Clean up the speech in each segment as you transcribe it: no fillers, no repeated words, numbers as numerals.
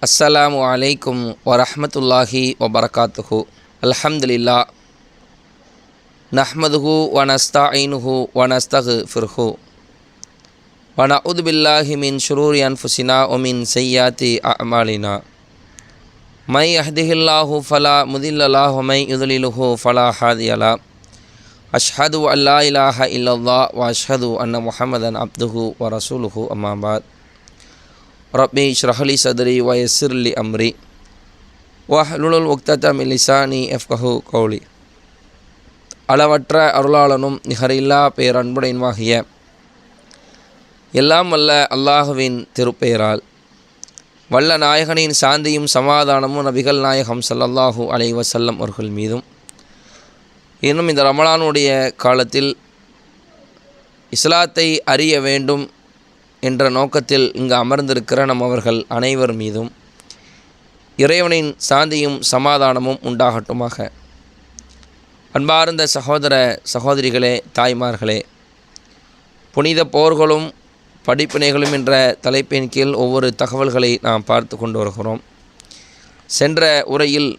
அஸ்ஸலாமு அலைக்கும் வரஹ்மத்துல்லாஹி வபரகாத்துஹு. அல்ஹம்துலில்லாஹ் நஹ்மதுஹு வ நஸ்தஈனுஹு வ நஸ்தக்ஃபிருஹு வ நஊது பில்லாஹி மின் ஷுரூரி அன்ஃபுஸினா வ மின் ஸய்யிஆத்தி அஅமாலினா. மை யஹ்திஹில்லாஹு ஃபலா முதில்ல லஹு வ மை யுத்லிலுஹு ஃபலா ஹாதிய லஹு. அஷ்ஹது அல்லா இலாஹ இல்லல்லாஹ் வ அஷ்ஹது அன்ன முஹம்மதன் அப்துஹு வ ரசூலுஹு. அம்மா பஅத். ரப்பி இஷ்ரஹ் லி சத்ரி வ யஸ்ஸிர் லி அம்ரி வஹ்லுல் உக்தத மின் லிசானி யஃப்கஹு கௌலி. அளவற்ற அருளாளனும் நிகரில்லா பேரன்புடையனுமாகிய எல்லாம் வல்ல அல்லாஹுவின் திருப்பெயரால் வல்ல நாயகனின் சாந்தியும் சமாதானமும் நபிகள் நாயகம் ஸல்லல்லாஹு அலைஹி வஸல்லம் அவர்கள் மீதும், இன்னும் இந்த ரமலானுடைய காலத்தில் இஸ்லாத்தை அறிய வேண்டும் என்ற நோக்கத்தில் இங்கு அமர்ந்திருக்கிற அவர்கள் அனைவர் மீதும் இறைவனின் சாந்தியும் சமாதானமும் உண்டாகட்டுமாக. அன்பார்ந்த சகோதர சகோதரிகளே, தாய்மார்களே, புனித போர்களும் படிப்பினைகளும் என்ற தலைப்பின் கீழ் ஒவ்வொரு தகவல்களை நாம் பார்த்து கொண்டு வருகிறோம். சென்ற உரையில்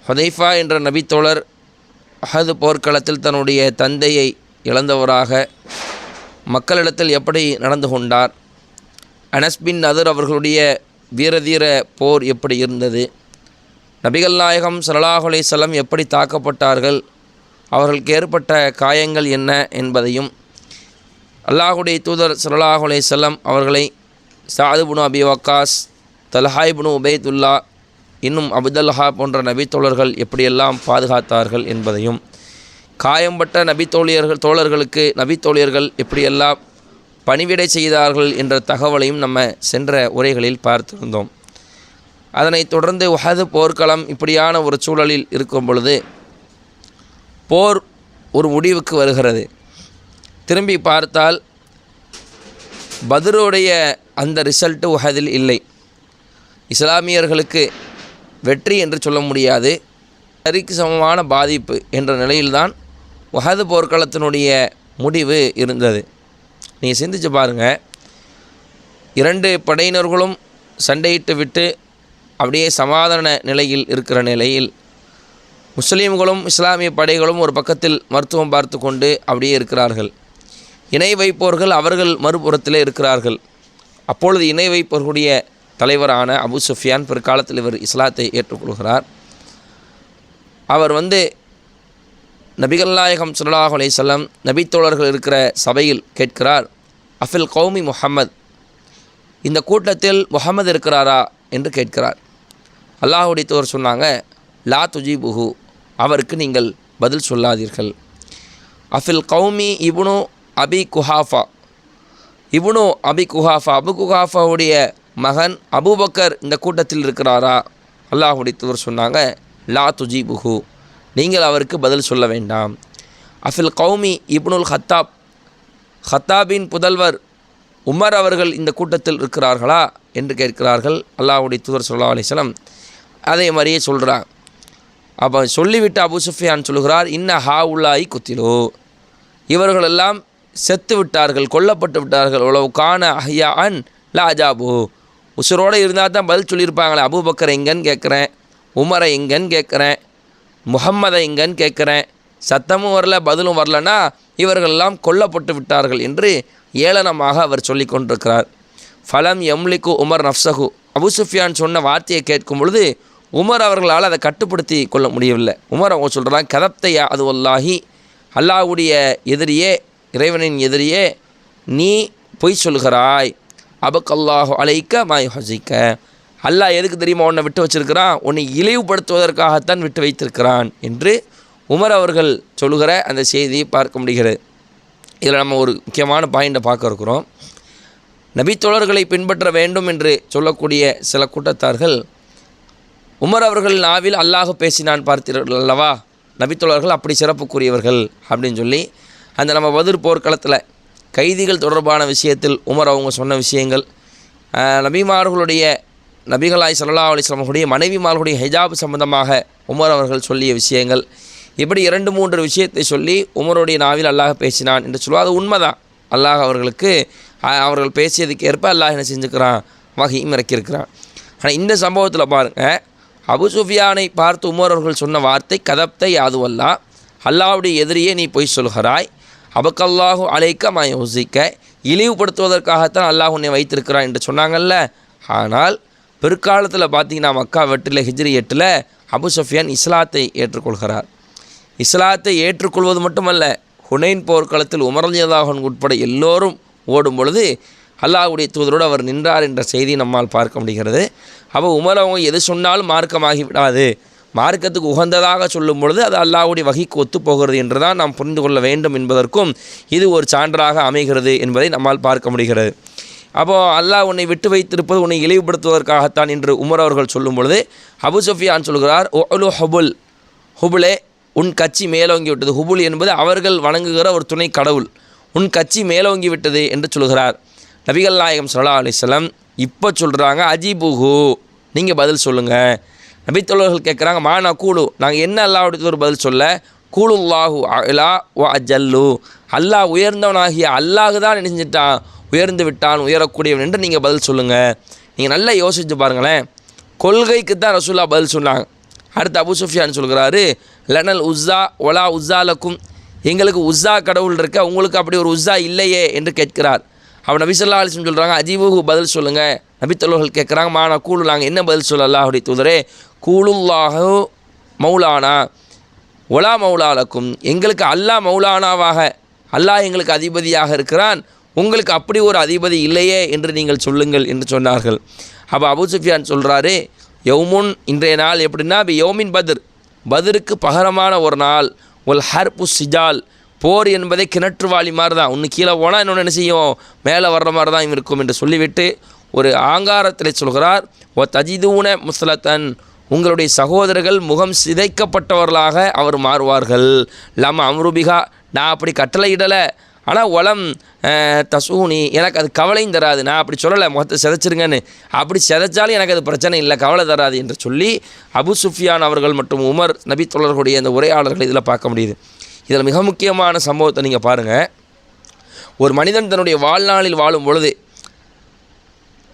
ஹுதைஃபா என்ற நபித்தோழர் அஹது போர்க்களத்தில் தன்னுடைய தந்தையை இழந்தவராக மக்களிடத்தில் எப்படி நடந்து கொண்டார், அனஸ் பின் நதர் அவர்களுடைய வீரதீர போர் எப்படி இருந்தது, நபிகள் நாயகம் ஸல்லல்லாஹு அலைஹி வஸல்லம் எப்படி தாக்கப்பட்டார்கள், அவர்களுக்கு ஏற்பட்ட காயங்கள் என்ன என்பதையும், அல்லாஹுடைய தூதர் ஸல்லல்லாஹு அலைஹி வஸல்லம் அவர்களை சஅத் இப்னு அபி வக்காஸ், தல்ஹா இப்னு உபைதுல்லா, இன்னும் அபுதல்ஹா போன்ற நபித்தோழர்கள் எப்படியெல்லாம் பாதுகாத்தார்கள் என்பதையும், காயம்பட்ட தோழர்களுக்கு நபித்தோழியர்கள் எப்படியெல்லாம் பணிவிடை செய்தார்கள் என்ற தகவலையும் நம்ம சென்ற உரைகளில் பார்த்திருந்தோம். அதனைத் தொடர்ந்து உஹது போர்க்களம் இப்படியான ஒரு சூழலில் இருக்கும் பொழுது போர் ஒரு முடிவுக்கு வருகிறது. திரும்பி பார்த்தால் பத்ருடைய அந்த ரிசல்ட்டு உஹதில் இல்லை. இஸ்லாமியர்களுக்கு வெற்றி என்று சொல்ல முடியாது, சரிக்கு சமமான பாதிப்பு என்ற நிலையில்தான் உஹது போர்க்களத்தினுடைய முடிவு இருந்தது. நீங்கள் சிந்திச்சு பாருங்கள், இரண்டு படையினர்களும் சண்டையிட்டு விட்டு அப்படியே சமாதான நிலையில் இருக்கிற நிலையில் முஸ்லீம்களும் இஸ்லாமிய படைகளும் ஒரு பக்கத்தில் மருத்துவம் பார்த்து கொண்டு அப்படியே இருக்கிறார்கள். இணை வைப்போர்கள் அவர்கள் மறுபுறத்திலே இருக்கிறார்கள். அப்பொழுது இணை வைப்போர்களுடைய தலைவரான அபு சுஃபியான் பிற்காலத்தில் இவர் இஸ்லாத்தை ஏற்றுக்கொள்கிறார். அவர் நபிகள் நாயகம் ஸல்லல்லாஹு அலைஹி வஸல்லம் நபித்தோழர்கள் இருக்கிற சபையில் கேட்கிறார், அஃபில் கௌமி முஹம்மத், இந்த கூட்டத்தில் முஹம்மது இருக்கிறாரா என்று கேட்கிறார். அல்லாஹுடைய தூதர் சொன்னாங்க, லா துஜிபுஹு, அவருக்கு நீங்கள் பதில் சொல்லாதீர்கள். அஃபில் கௌமி இப்னு அபி குஹாஃபா, இப்னு அபி குஹாஃபா, அபு குஹாஃபாவுடைய மகன் அபூபக்கர் இந்த கூட்டத்தில் இருக்கிறாரா? அல்லாஹுடைய தூதர் சொன்னாங்க, லா துஜிபுஹு, நீங்கள் அவருக்கு பதில் சொல்ல வேண்டாம். அஃபில் கௌமி இப்னுல் ஹத்தாப், ஹத்தாபின் புதல்வர் உமர் அவர்கள் இந்த கூட்டத்தில் இருக்கிறார்களா என்று கேட்கிறார்கள். அல்லாஹ்வுடைய தூதர் ஸல்லல்லாஹு அலைஹி வஸல்லம் அதே மாதிரியே சொல்கிறார். அப்போ சொல்லிவிட்டு அபு சுஃபியான் சொல்கிறார், இன்ன ஹா உல்லாஹி குத்திலோ, இவர்களெல்லாம் செத்து விட்டார்கள், கொல்லப்பட்டு விட்டார்கள். உளவு கான அஹ்யா அன் லா அஜாபு, உசுரோடு இருந்தால் தான் பதில் சொல்லியிருப்பாங்களே. அபூபக்கர் எங்கன்னு கேட்குறேன், உமரை எங்கன்னு கேட்குறேன், முஹம்மதை எங்கன்னு கேட்குறேன், சத்தமும் வரல பதிலும் வரலன்னா இவர்களெல்லாம் கொல்லப்பட்டு விட்டார்கள் என்று ஏளனமாக அவர் சொல்லி கொண்டிருக்கிறார். ஃபலம் யம்லிக்கு உமர் நஃப்சஹு, அபு சுஃபியான் சொன்ன வார்த்தையை கேட்கும் பொழுது உமர் அவர்களால் அதை கட்டுப்படுத்தி கொள்ள முடியவில்லை. உமர் அவங்க சொல்கிறாங்க, கதப்தையா அது வல்லாஹி, அல்லாஹ்வுடைய எதிரியே, இறைவனின் எதிரியே, நீ பொய் சொல்கிறாய். அபக்கல்லாஹு அலைக்க மாய் ஹசிக்க, அல்லாஹ் எதுக்கு தெரியுமா உன்னை விட்டு வச்சிருக்கிறான், உன்னை இழிவுபடுத்துவதற்காகத்தான் விட்டு வைத்திருக்கிறான் என்று உமர் அவர்கள் சொல்லுகிற அந்த செய்தியை பார்க்க முடிகிறது. இதில் நம்ம ஒரு முக்கியமான பாயிண்டை பார்க்க இருக்கிறோம். நபித்தோழர்களை பின்பற்ற வேண்டும் என்று சொல்லக்கூடிய சில கூட்டத்தார்கள், உமர் அவர்கள் நாவில் அல்லாஹ் பேசினான் பார்த்தீர்கள் அல்லவா, நபித்தோழர்கள் அப்படி சிறப்புக்குரியவர்கள் அப்படின்னு சொல்லி அந்த நம்ம பத்ர் போர்க்களத்தில் கைதிகள் தொடர்பான விஷயத்தில் உமர் அவங்க சொன்ன விஷயங்கள், நபிமார்களுடைய நபிகளாய் ஸல்லல்லாஹு அலைஹி வஸல்லம் மனைவிமார்களுடைய ஹிஜாப் சம்பந்தமாக உமர் அவர்கள் சொல்லிய விஷயங்கள், இப்படி 2-3 விஷயத்தை சொல்லி உமருடைய நாவில் அல்லாஹ் பேசினான் என்று சொல்லுவார். அது உண்மைதான். அல்லாஹ் அவர்கள் பேசியதுக்கு ஏற்ப அல்லாஹ் என்ன செஞ்சுக்கிறான், வகையும் இறக்கியிருக்கிறான். ஆனால் இந்த சம்பவத்தில் பாருங்கள், அபு சுஃபியானை பார்த்து உமர் அவர்கள் சொன்ன வார்த்தை கதப்தை யாதுவல்லா, அல்லாஹ்வுடைய எதிரியே நீ பொய் சொல்கிறாய், அபக்கல்லாஹு அலைக்க மயோசிக்க, இழிவுபடுத்துவதற்காகத்தான் அல்லாஹ் உன்னை வைத்திருக்கிறான் என்று சொன்னாங்கல்ல. ஆனால் பிற்காலத்தில் பார்த்தீங்கன்னா மக்கா வெற்றில் ஹிஜ்ரி 8 அபு சுஃபியான் இஸ்லாத்தை ஏற்றுக்கொள்கிறார். இஸ்லாத்தை ஏற்றுக்கொள்வது மட்டுமல்ல, ஹுனைன் போர்க்களத்தில் உமர் ரலியல்லாஹு அன்ஹு உட்பட எல்லோரும் ஓடும் பொழுது அல்லாஹ்வுடைய தூதரோடு அவர் நின்றார் என்ற செய்தி நம்மால் பார்க்க முடிகிறது. அப்போ உமர் அவங்க எது சொன்னாலும் மார்க்கமாகி விடாது, மார்க்கத்துக்கு உகந்ததாக சொல்லும் பொழுது அது அல்லாஹ்வுடைய வகைக்கு ஒத்துப்போகிறது என்று தான் நாம் புரிந்து கொள்ள வேண்டும் என்பதற்கும் இது ஒரு சான்றாக அமைகிறது என்பதை நம்மால் பார்க்க முடிகிறது. அப்போது அல்லாஹ் உன்னை விட்டு வைத்திருப்பது உன்னை இழிவுபடுத்துவதற்காகத்தான் என்று உமர் அவர்கள் சொல்லும் பொழுது அபு சுஃபியான் சொல்கிறார், ஒலு ஹுபுல், ஹுபுலே உன் கட்சி மேலோங்கி விட்டது. ஹுபுல் என்பது அவர்கள் வணங்குகிற ஒரு துணை கடவுள். உன் கட்சி மேலோங்கி விட்டது என்று சொல்கிறார். நபிகள் நாயகம் ஸல்லல்லாஹு அலைஹி வஸல்லம் இப்போ சொல்கிறாங்க, அஜீபுஹு, நீங்கள் பதில் சொல்லுங்கள். நபித்தோழர்கள் கேட்குறாங்க, மானா கூலு, நாங்கள் என்ன அல்லாஹ்வுடைய ஒரு பதில் சொல்ல, கூலுல்லாஹு அலா வ அஜல்லு, அல்லாஹ் உயர்ந்தவனாகிய அல்லாஹ் தான் நினைஞ்சிட்டான், உயர்ந்து விட்டான், உயரக்கூடியவன் என்று நீங்கள் பதில் சொல்லுங்கள். நீங்கள் நல்லா யோசித்து பாருங்களேன், கொள்கைக்கு தான் ரசூலுல்லாஹ் பதில் சொன்னாங்க. அடுத்து அபு சுஃபியான் சொல்கிறாரு, லனல் உஸ்ஸா ஒலா உஸ்ஸாலக்கும், எங்களுக்கு உஸ்ஸா கடவுள் இருக்க, உங்களுக்கு அப்படி ஒரு உஸ்ஸா இல்லையே என்று கேட்கிறார். அவர் நபி ஸல்லல்லாஹு அலைஹி வஸல்லம் சொல்கிறாங்க, அஜீபுஹு, பதில் சொல்லுங்கள். நபித்தோழர்கள் கேட்குறாங்க, மானா கூலு, நாங்கள் என்ன பதில் சொல்ல அல்லாஹ்வுடைய தூதரே, கூலுல்லாஹு மௌலானா ஒலா மௌலாலக்கும், எங்களுக்கு அல்லாஹ் மௌலானாவாக, அல்லாஹ் எங்களுக்கு அதிபதியாக இருக்கிறான், உங்களுக்கு அப்படி ஒரு அதிபதி இல்லையே என்று நீங்கள் சொல்லுங்கள் என்று சொன்னார்கள். அப்போ அபு சுஃபியான் சொல்கிறாரு, யௌமுன், இன்றைய நாள் எப்படின்னா யௌமின் பத்ர், பத்ருக்கு பகரமான ஒரு நாள், ஒல் ஹர்பு சிஜால், போர் என்பதே கிணற்றுவாளி மாதிரி தான், ஒன்று கீழே போனால் இன்னொன்று என்ன செய்யும், மேலே வர்ற மாதிரி தான் இருக்கும் என்று சொல்லிவிட்டு ஒரு ஆங்காரத்தில் சொல்கிறார், ஓ தஜிதூன முஸ்லத்தன், உங்களுடைய சகோதரர்கள் முகம் சிதைக்கப்பட்டவர்களாக அவர் மாறுவார்கள். லம அம்ருபிகா, நான் அப்படி கட்டளையிடலை, ஆனால் ஒலம் தசூனி, எனக்கு அது கவலையும் தராது, நான் அப்படி சொல்லலை முகத்தை சிதைச்சிருங்கன்னு, அப்படி சிதைச்சாலும் எனக்கு அது பிரச்சனை இல்லை, கவலை தராது என்று சொல்லி அபு சுஃபியான் அவர்கள் மற்றும் உமர் நபி தோழர்களுடைய அந்த உரையாடல்கள் இதில் பார்க்க முடியுது. இதில் மிக முக்கியமான சம்பவத்தை நீங்கள் பாருங்கள். ஒரு மனிதன் தன்னுடைய வாழ்நாளில் வாழும் பொழுது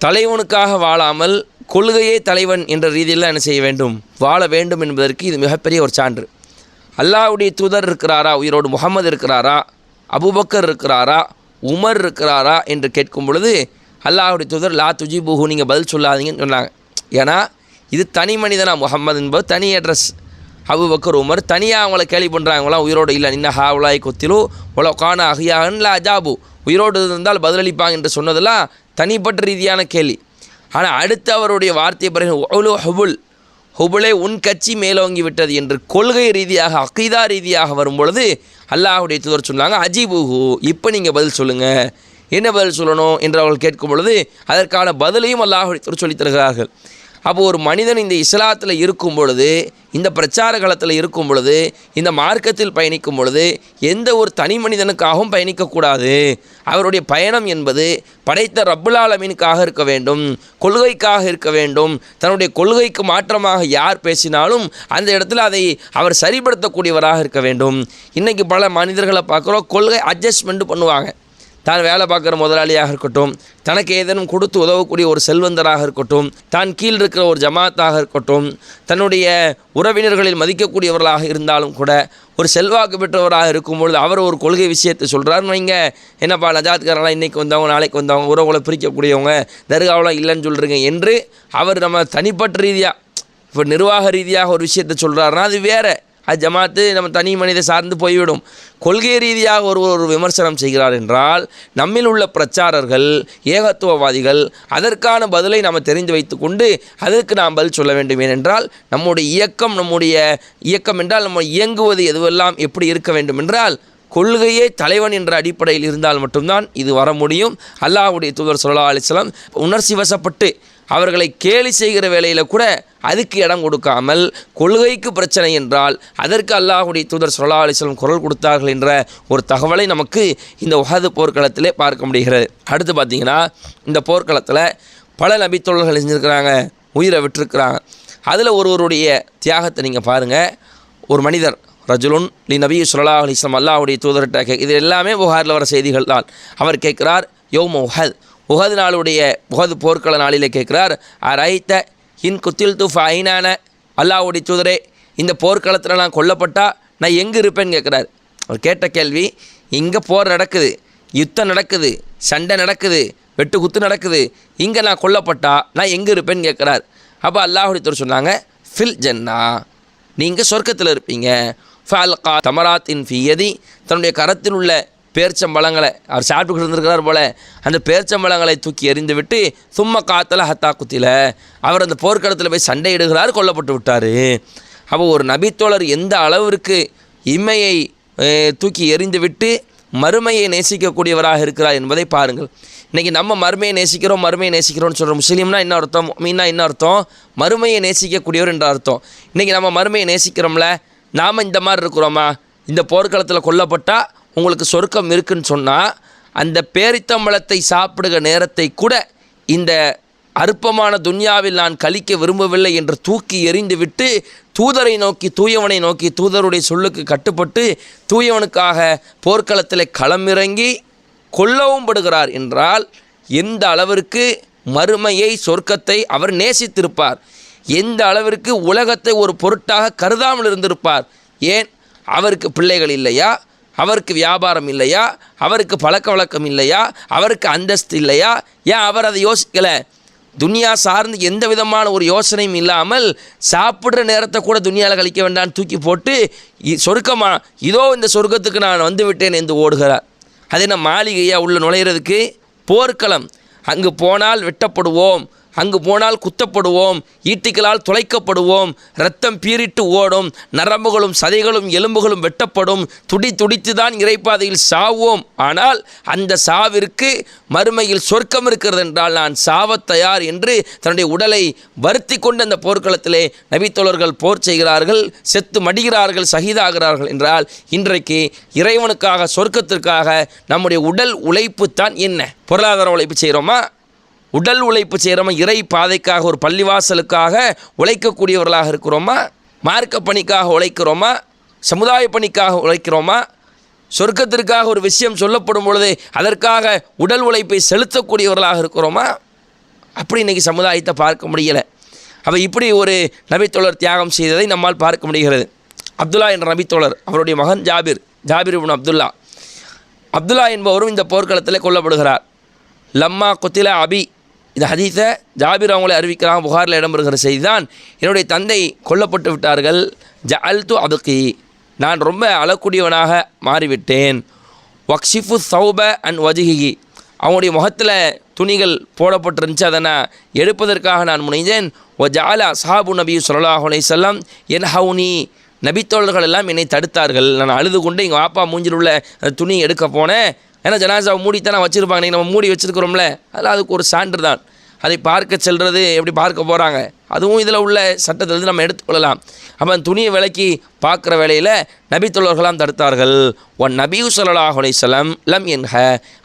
தலைவனுக்காக வாழாமல் கொள்கையே தலைவன் என்ற ரீதியில் என்ன செய்ய வேண்டும், வாழ வேண்டும் என்பதற்கு இது மிகப்பெரிய ஒரு சான்று. அல்லாஹ்வுடைய தூதர் இருக்கிறாரா, உயிரோடு முஹம்மது இருக்கிறாரா, அபூபக்கர் இருக்கிறாரா, உமர் இருக்கிறாரா என்று கேட்கும் பொழுது அல்லாஹ்வுடைய தூதர் லா துஜிபுஹு, நீங்கள் பதில் சொல்லாதீங்கன்னு சொன்னாங்க. ஏன்னா இது தனி மனிதனா, முஹம்மது என்பது தனி அட்ரஸ், அபூபக்கர் உமர் தனியாக அவங்கள கேள்வி பண்ணுறாங்களாம், உயிரோடு இல்லை, நின்ன ஹாவுலாய் கொத்திலு உலோ கான அஹியான் லா அஜாபு, உயிரோடு இருந்தால் பதிலளிப்பாங்க என்று சொன்னதெல்லாம் தனிப்பட்ட ரீதியான கேள்வி. ஆனால் அடுத்து அவருடைய வார்த்தையை பிறகு ஒலு ஹுபுல், ஹுபுலே உன் கட்சி மேலோங்கி விட்டது என்று கொள்கை ரீதியாக அக்கீதா ரீதியாக வரும்பொழுது அல்லாஹ்வுடைய தூதர் சொன்னாங்க, அஜீபுஹு, இப்போ நீங்கள் பதில் சொல்லுங்கள். என்ன பதில் சொல்லணும் என்று அவர்கள் கேட்கும் பொழுது அதற்கான பதிலையும் அல்லாஹ்வுடைய தூதர் சொல்லித் தருகிறார்கள். அப்போ ஒரு மனிதன் இந்த இஸ்லாத்தில் இருக்கும் பொழுது, இந்த பிரச்சார காலத்தில் இருக்கும் பொழுது, இந்த மார்க்கத்தில் பயணிக்கும் பொழுது எந்த ஒரு தனி மனிதனுக்காகவும் பயணிக்கக்கூடாது. அவருடைய பயணம் என்பது படைத்த ரப்புல் ஆலமீனுக்காக இருக்க வேண்டும், கொள்கைக்காக இருக்க வேண்டும். தன்னுடைய கொள்கைக்கு மாற்றமாக யார் பேசினாலும் அந்த இடத்துல அதை அவர் சரிப்படுத்தக்கூடியவராக இருக்க வேண்டும். இன்றைக்கி பல மனிதர்களை பார்க்குறோம், கொள்கை அட்ஜஸ்ட்மெண்ட் பண்ணுவாங்க. தான் வேலை பார்க்குற முதலாளியாக இருக்கட்டும், தனக்கு ஏதேனும் கொடுத்து உதவக்கூடிய ஒரு செல்வந்தராக இருக்கட்டும், தான் கீழ் இருக்கிற ஒரு ஜமாத்தாக இருக்கட்டும், தன்னுடைய உறவினர்களில் மதிக்கக்கூடியவர்களாக இருந்தாலும் கூட ஒரு செல்வாக்கு பெற்றவராக இருக்கும்பொழுது அவர் ஒரு கொள்கை விஷயத்தை சொல்கிறாருன்னு வைங்க, என்னப்பா நஜாத்காரெல்லாம் இன்றைக்கி வந்தவங்க நாளைக்கு வந்தவங்க, உறவுகளை பிரிக்கக்கூடியவங்க, தர்காவெலாம் இல்லைன்னு சொல்கிறீங்க என்று அவர் நம்ம தனிப்பட்ட ரீதியாக இப்போ நிர்வாக ரீதியாக ஒரு விஷயத்தை சொல்கிறாருன்னா அது வேறு, அது ஜமாத்து நம்ம தனி மனித சார்ந்து போய்விடும். கொள்கை ரீதியாக ஒரு விமர்சனம் செய்கிறார் என்றால் நம்மில் உள்ள பிரச்சாரர்கள், ஏகத்துவவாதிகள் அதற்கான பதிலை நாம் தெரிந்து வைத்து கொண்டு அதற்கு நாம் பதில் சொல்ல வேண்டும். ஏனென்றால் நம்முடைய இயக்கம் என்றால் நம்ம இயங்குவது எதுவெல்லாம் எப்படி இருக்க வேண்டும் என்றால் கொள்கையே தலைவன் என்ற அடிப்படையில் இருந்தால் மட்டும்தான் இது வர முடியும். அல்லாஹ்வுடைய தூதர் ஸல்லல்லாஹு அலைஹி வஸல்லம் உணர்ச்சி வசப்பட்டு அவர்களை கேலி செய்கிற வேளையில் கூட அதுக்கு இடம் கொடுக்காமல் கொள்கைக்கு பிரச்சனை என்றால் அதற்கு அல்லாஹ்வுடைய தூதர் ஸல்லல்லாஹு அலைஹி வஸல்லம் குரல் கொடுத்தார்கள் என்ற ஒரு தகவலை நமக்கு இந்த உஹது போர்க்களத்திலே பார்க்க முடிகிறது. அடுத்து பார்த்திங்கன்னா இந்த போர்க்களத்தில் பல நபித்தோழர்கள் செஞ்சுருக்கிறாங்க, உயிரை விட்டுருக்கிறாங்க. அதில் ஒருவருடைய தியாகத்தை நீங்கள் பாருங்கள். ஒரு மனிதர் ரஜுலுன் லி நபி ஸல்லல்லாஹு அலைஹி வஸல்லம், அல்லாஹ்வுடைய தூதர்கிட்ட இது எல்லாமே புகாரில் வர செய்திகள் தான். அவர் கேட்குறார், யௌம உஹத், உஹது நாளுடைய உஹது போர்க்கள நாளிலே கேட்குறார், அரைத்த இன் குத்தில் து ஃபைனான, அல்லாஹ்வுடைய தூதரே இந்த போர்க்களத்தில் நான் கொல்லப்பட்டா நான் எங்கே இருப்பேன்னு கேட்குறார். அவர் கேட்ட கேள்வி, இங்கே போர் நடக்குது, யுத்தம் நடக்குது, சண்டை நடக்குது, வெட்டு குத்து நடக்குது, இங்கே நான் கொல்லப்பட்டா நான் எங்கே இருப்பேன்னு கேட்குறார். அப்போ அல்லாஹ்வுடைய தூதர் சொன்னாங்க, ஃபில் ஜன்னா, நீங்கள் சொர்க்கத்தில் இருப்பீங்க. ஃபல்கா தமராத்தின் ஃபியதி, தன்னுடைய கரத்தில் உள்ள பேர்ச்சம்பழங்களை, அவர் சாப்பிட்டு இருந்திருக்கிறார் போல், அந்த பேர்ச்சம்பழங்களை தூக்கி எறிந்து விட்டு சும்மா காத்தல ஹத்தா குத்தில, அவர் அந்த போர்க்களத்தில் போய் சண்டையிடுகிறார், கொல்லப்பட்டு விட்டார். அப்போ ஒரு நபித்தோழர் எந்த அளவிற்கு இம்மையை தூக்கி எறிந்து விட்டு மறுமையை நேசிக்கக்கூடியவராக இருக்கிறார் என்பதை பாருங்கள். இன்றைக்கி நம்ம மறுமையை நேசிக்கிறோம்னு சொல்கிற முஸ்லீம்னா என்ன அர்த்தம், மீனா என்ன அர்த்தம், மறுமையை நேசிக்கக்கூடியவர் என்ற அர்த்தம். இன்றைக்கி நம்ம மறுமையை நேசிக்கிறோம்ல, நாம் இந்த மாதிரி இருக்கிறோமா? இந்த போர்க்களத்தில் கொல்லப்பட்டால் உங்களுக்கு சொர்க்கம் இருக்குன்னு சொன்னால், அந்த பேரித்தம்பழத்தை சாப்பிடுகிற நேரத்தை கூட இந்த அற்பமான துன்யாவில் நான் கழிக்க விரும்பவில்லை என்று தூக்கி எறிந்து விட்டு தூதரை நோக்கி, தூயவனை நோக்கி, தூதருடைய சொல்லுக்கு கட்டுப்பட்டு தூயவனுக்காக போர்க்களத்தில் களமிறங்கி கொல்லவும் படுகிறார் என்றால் எந்த அளவிற்கு மறுமையை, சொர்க்கத்தை அவர் நேசித்திருப்பார், எந்த அளவிற்கு உலகத்தை ஒரு பொருட்டாக கருதாமல் இருந்திருப்பார். ஏன், அவருக்கு பிள்ளைகள் இல்லையா, அவருக்கு வியாபாரம் இல்லையா, அவருக்கு பழக்க வழக்கம் இல்லையா, அவருக்கு அந்தஸ்து இல்லையா? ஏன் அவர் அதை யோசிக்கலை? துனியா சார்ந்து எந்த விதமான ஒரு யோசனையும் இல்லாமல் சாப்பிட்ற நேரத்தை கூட துனியாவில் கழிக்க வேண்டாம்னு தூக்கி போட்டு சொர்க்கமா, இதோ இந்த சொர்க்கத்துக்கு நான் வந்து விட்டேன் என்று ஓடுகிறார். அது என்ன மாளிகையாக உள்ள நுழையிறதுக்கு? போர்க்களம். அங்கு போனால் வெட்டப்படுவோம், அங்கு போனால் குத்தப்படுவோம், ஈட்டிகளால் துளைக்கப்படுவோம், இரத்தம் பீரிட்டு ஓடும், நரம்புகளும் சதைகளும் எலும்புகளும் வெட்டப்படும், துடித்து தான் இறைப்பாதையில் சாவோம். ஆனால் அந்த சாவிற்கு மறுமையில் சொர்க்கம் இருக்கிறது என்றால் நான் சாவத் தயார் என்று தன்னுடைய உடலை வருத்தி கொண்டு அந்த போர்க்களத்திலே நபித்தோழர்கள் போர் செய்கிறார்கள், செத்து மடிகிறார்கள், சகிதாகிறார்கள். என்றால் இன்றைக்கு இறைவனுக்காக, சொர்க்கத்திற்காக நம்முடைய உடல் உழைப்பு தான் என்ன? பொருளாதார உழைப்பு செய்கிறோமா? உடல் உழைப்பு செய்கிறோமா? இறை பாதைக்காக, ஒரு பள்ளிவாசலுக்காக உழைக்கக்கூடியவர்களாக இருக்கிறோமா? மார்க்க பணிக்காக உழைக்கிறோமா? சமுதாய பணிக்காக உழைக்கிறோமா? சொர்க்கத்திற்காக ஒரு விஷயம் சொல்லப்படும் பொழுது அதற்காக உடல் உழைப்பை செலுத்தக்கூடியவர்களாக இருக்கிறோமா? அப்படி இன்றைக்கி சமுதாயத்தை பார்க்க முடியலை. அப்போ இப்படி ஒரு நபித்தோழர் தியாகம் செய்ததை நம்மால் பார்க்க முடிகிறது. அப்துல்லா என்ற நபித்தோழர், அவருடைய மகன் ஜாபிர் இப்னு அப்துல்லா என்பவரும் இந்த போர்க்களத்தில் கொல்லப்படுகிறார். லம்மா குத்தில அபி, இந்த ஹதீஸை ஜாபிர் அவங்களே அறிவிக்கிறாங்க, புகாரில் இடம்பெறுகிற செய்தி தான். என்னுடைய தந்தை கொல்லப்பட்டு விட்டார்கள். ஜஅல்து அபகி, நான் ரொம்ப அழக்கூடியவனாக மாறிவிட்டேன். வக்ஷிஃபு சௌப அண்ட் வஜிஹி, அவங்களுடைய முகத்தில் துணிகள் போடப்பட்டிருந்துச்சு, அதை நான் எடுப்பதற்காக நான் முனைந்தேன். ஒ ஜஅல அஸ்ஹாபு நபி ஸல்லல்லாஹு அலைஹி வஸல்லம் யன்ஹவுனி, நபித்தோழர்கள் எல்லாம் என்னை தடுத்தார்கள். நான் அழுது கொண்டு எங்கள் வாப்பா மூஞ்சில் உள்ள துணி எடுக்க போனேன். ஏன்னா ஜனாசாவை மூடித்தானே வச்சுருப்பாங்க, இன்றைக்கி நம்ம மூடி வச்சுருக்கிறோம்ல, அதில் அதுக்கு ஒரு சான்று தான். அதை பார்க்க செல்வது எப்படி பார்க்க போகிறாங்க, அதுவும் இதில் உள்ள சட்டத்திலிருந்து நம்ம எடுத்துக்கொள்ளலாம். அப்போ அந்த துணியை விலக்கி பார்க்குற வேளையில் நபித்தோழர்களாம் தடுத்தார்கள். ஒன் நபி ஸல்லல்லாஹு அலைஹி வஸல்லம் லம் யன்ஹ,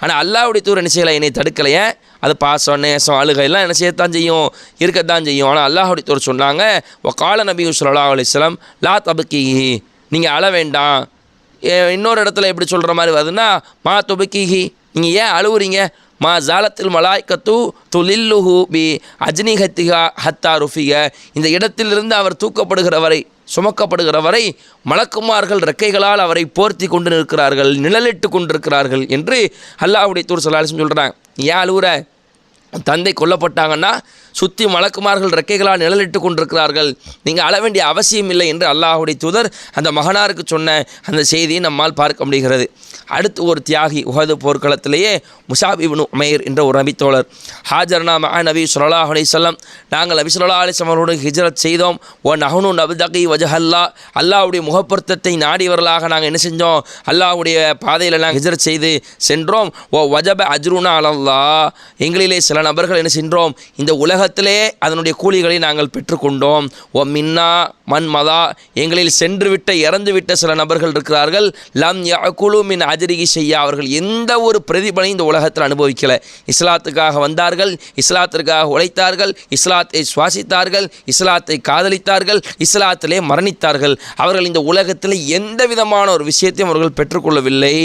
ஆனால் அல்லாஹ்வுடைய தூதர் என்ன செய்யலை, என்னை தடுக்கலையே. அது பாசம், நேசம், அழுகை எல்லாம் என்ன செய்யத்தான் செய்யும், இருக்கத்தான் செய்யும். ஆனால் அல்லாஹ்வுடைய தூதர் சொன்னாங்க, ஒ கால நபி ஸல்லல்லாஹு அலைஹி வஸல்லம் லா தபக்கி, நீங்கள் அழ வேண்டாம். இன்னொரு இடத்துல எப்படி சொல்கிற மாதிரி வருதுன்னா, மா துபக்கிஹி, நீங்கள் ஏன் அழுவுறீங்க? மா ஜாலத்தில் மலாய்க்கத்து துலில்லுஹு பி அஜ்னிஹத்திஹா ஹத்தா ருஃபிக, இந்த இடத்திலிருந்து அவர் தூக்கப்படுகிற வரை, சுமக்கப்படுகிற வரை மலக்குமார்கள் ரெக்கைகளால் அவரை போர்த்தி கொண்டு நிற்கிறார்கள், நிழலிட்டு கொண்டிருக்கிறார்கள் என்று அல்லாஹ்வுடைய தூதர் ஸல்லல்லாஹு அலைஹி வஸல்லம் சொல்கிறாங்க. ஏன் அழுவுற? தந்தை கொல்லப்பட்டாங்கன்னா சுற்றி மலக்குமார்கள் ரெக்கைகளால் நிழலிட்டு கொண்டிருக்கிறார்கள், நீங்கள் அழ வேண்டிய அவசியம் இல்லை என்று அல்லாஹ்வுடைய தூதர் அந்த மகனாருக்கு சொன்ன அந்த செய்தியை நம்மால் பார்க்க முடிகிறது. அடுத்து ஒரு தியாகி, உஹது போர்க்களத்திலேயே முஸாப் இப்னு உமைர் என்ற ஒரு நபித்தோழர், ஹாஜர்னா மஅ நபி ஸல்லல்லாஹு அலைஹி வஸல்லம், நாங்கள் நபி ஸல்லல்லாஹு அலைஹி வஸல்லம் அவரோடு ஹிஜ்ரத் செய்தோம். ஒ நஹ்னு நப்தகி வஜஹல்லா, அல்லாஹ்வுடைய முகப்பொருத்தத்தை நாடியவர்களாக நாங்கள் என்ன செஞ்சோம், அல்லாஹ்வுடைய பாதையில் நாங்கள் ஹிஜ்ரத் செய்து சென்றோம். ஓ வஜப அஜ்ருனா அலல்லாஹ், எங்களிலே சில நபர்கள் என்ன சென்றோம், இந்த உலக உலகத்திலே அதனுடைய கூலிகளை நாங்கள் பெற்றுக்கொண்டோம். ஓ மின்னா மன் மதா, எங்களில் சென்றுவிட்ட இறந்துவிட்ட சில நபர்கள் இருக்கிறார்கள். லம் யகுலு மின் அஜ்ரிஹி ஷையா, அவர்கள் எந்த ஒரு பிரதிபலனையும் இந்த உலகத்தில் அனுபவிக்கலை. இஸ்லாத்துக்காக வந்தார்கள், இஸ்லாத்திற்காக உழைத்தார்கள், இஸ்லாத்தை சுவாசித்தார்கள், இஸ்லாத்தை காதலித்தார்கள், இஸ்லாத்திலே மரணித்தார்கள். அவர்கள் இந்த உலகத்தில் எந்த விதமான ஒரு விஷயத்தையும் அவர்கள் பெற்றுக்கொள்ளவில்லை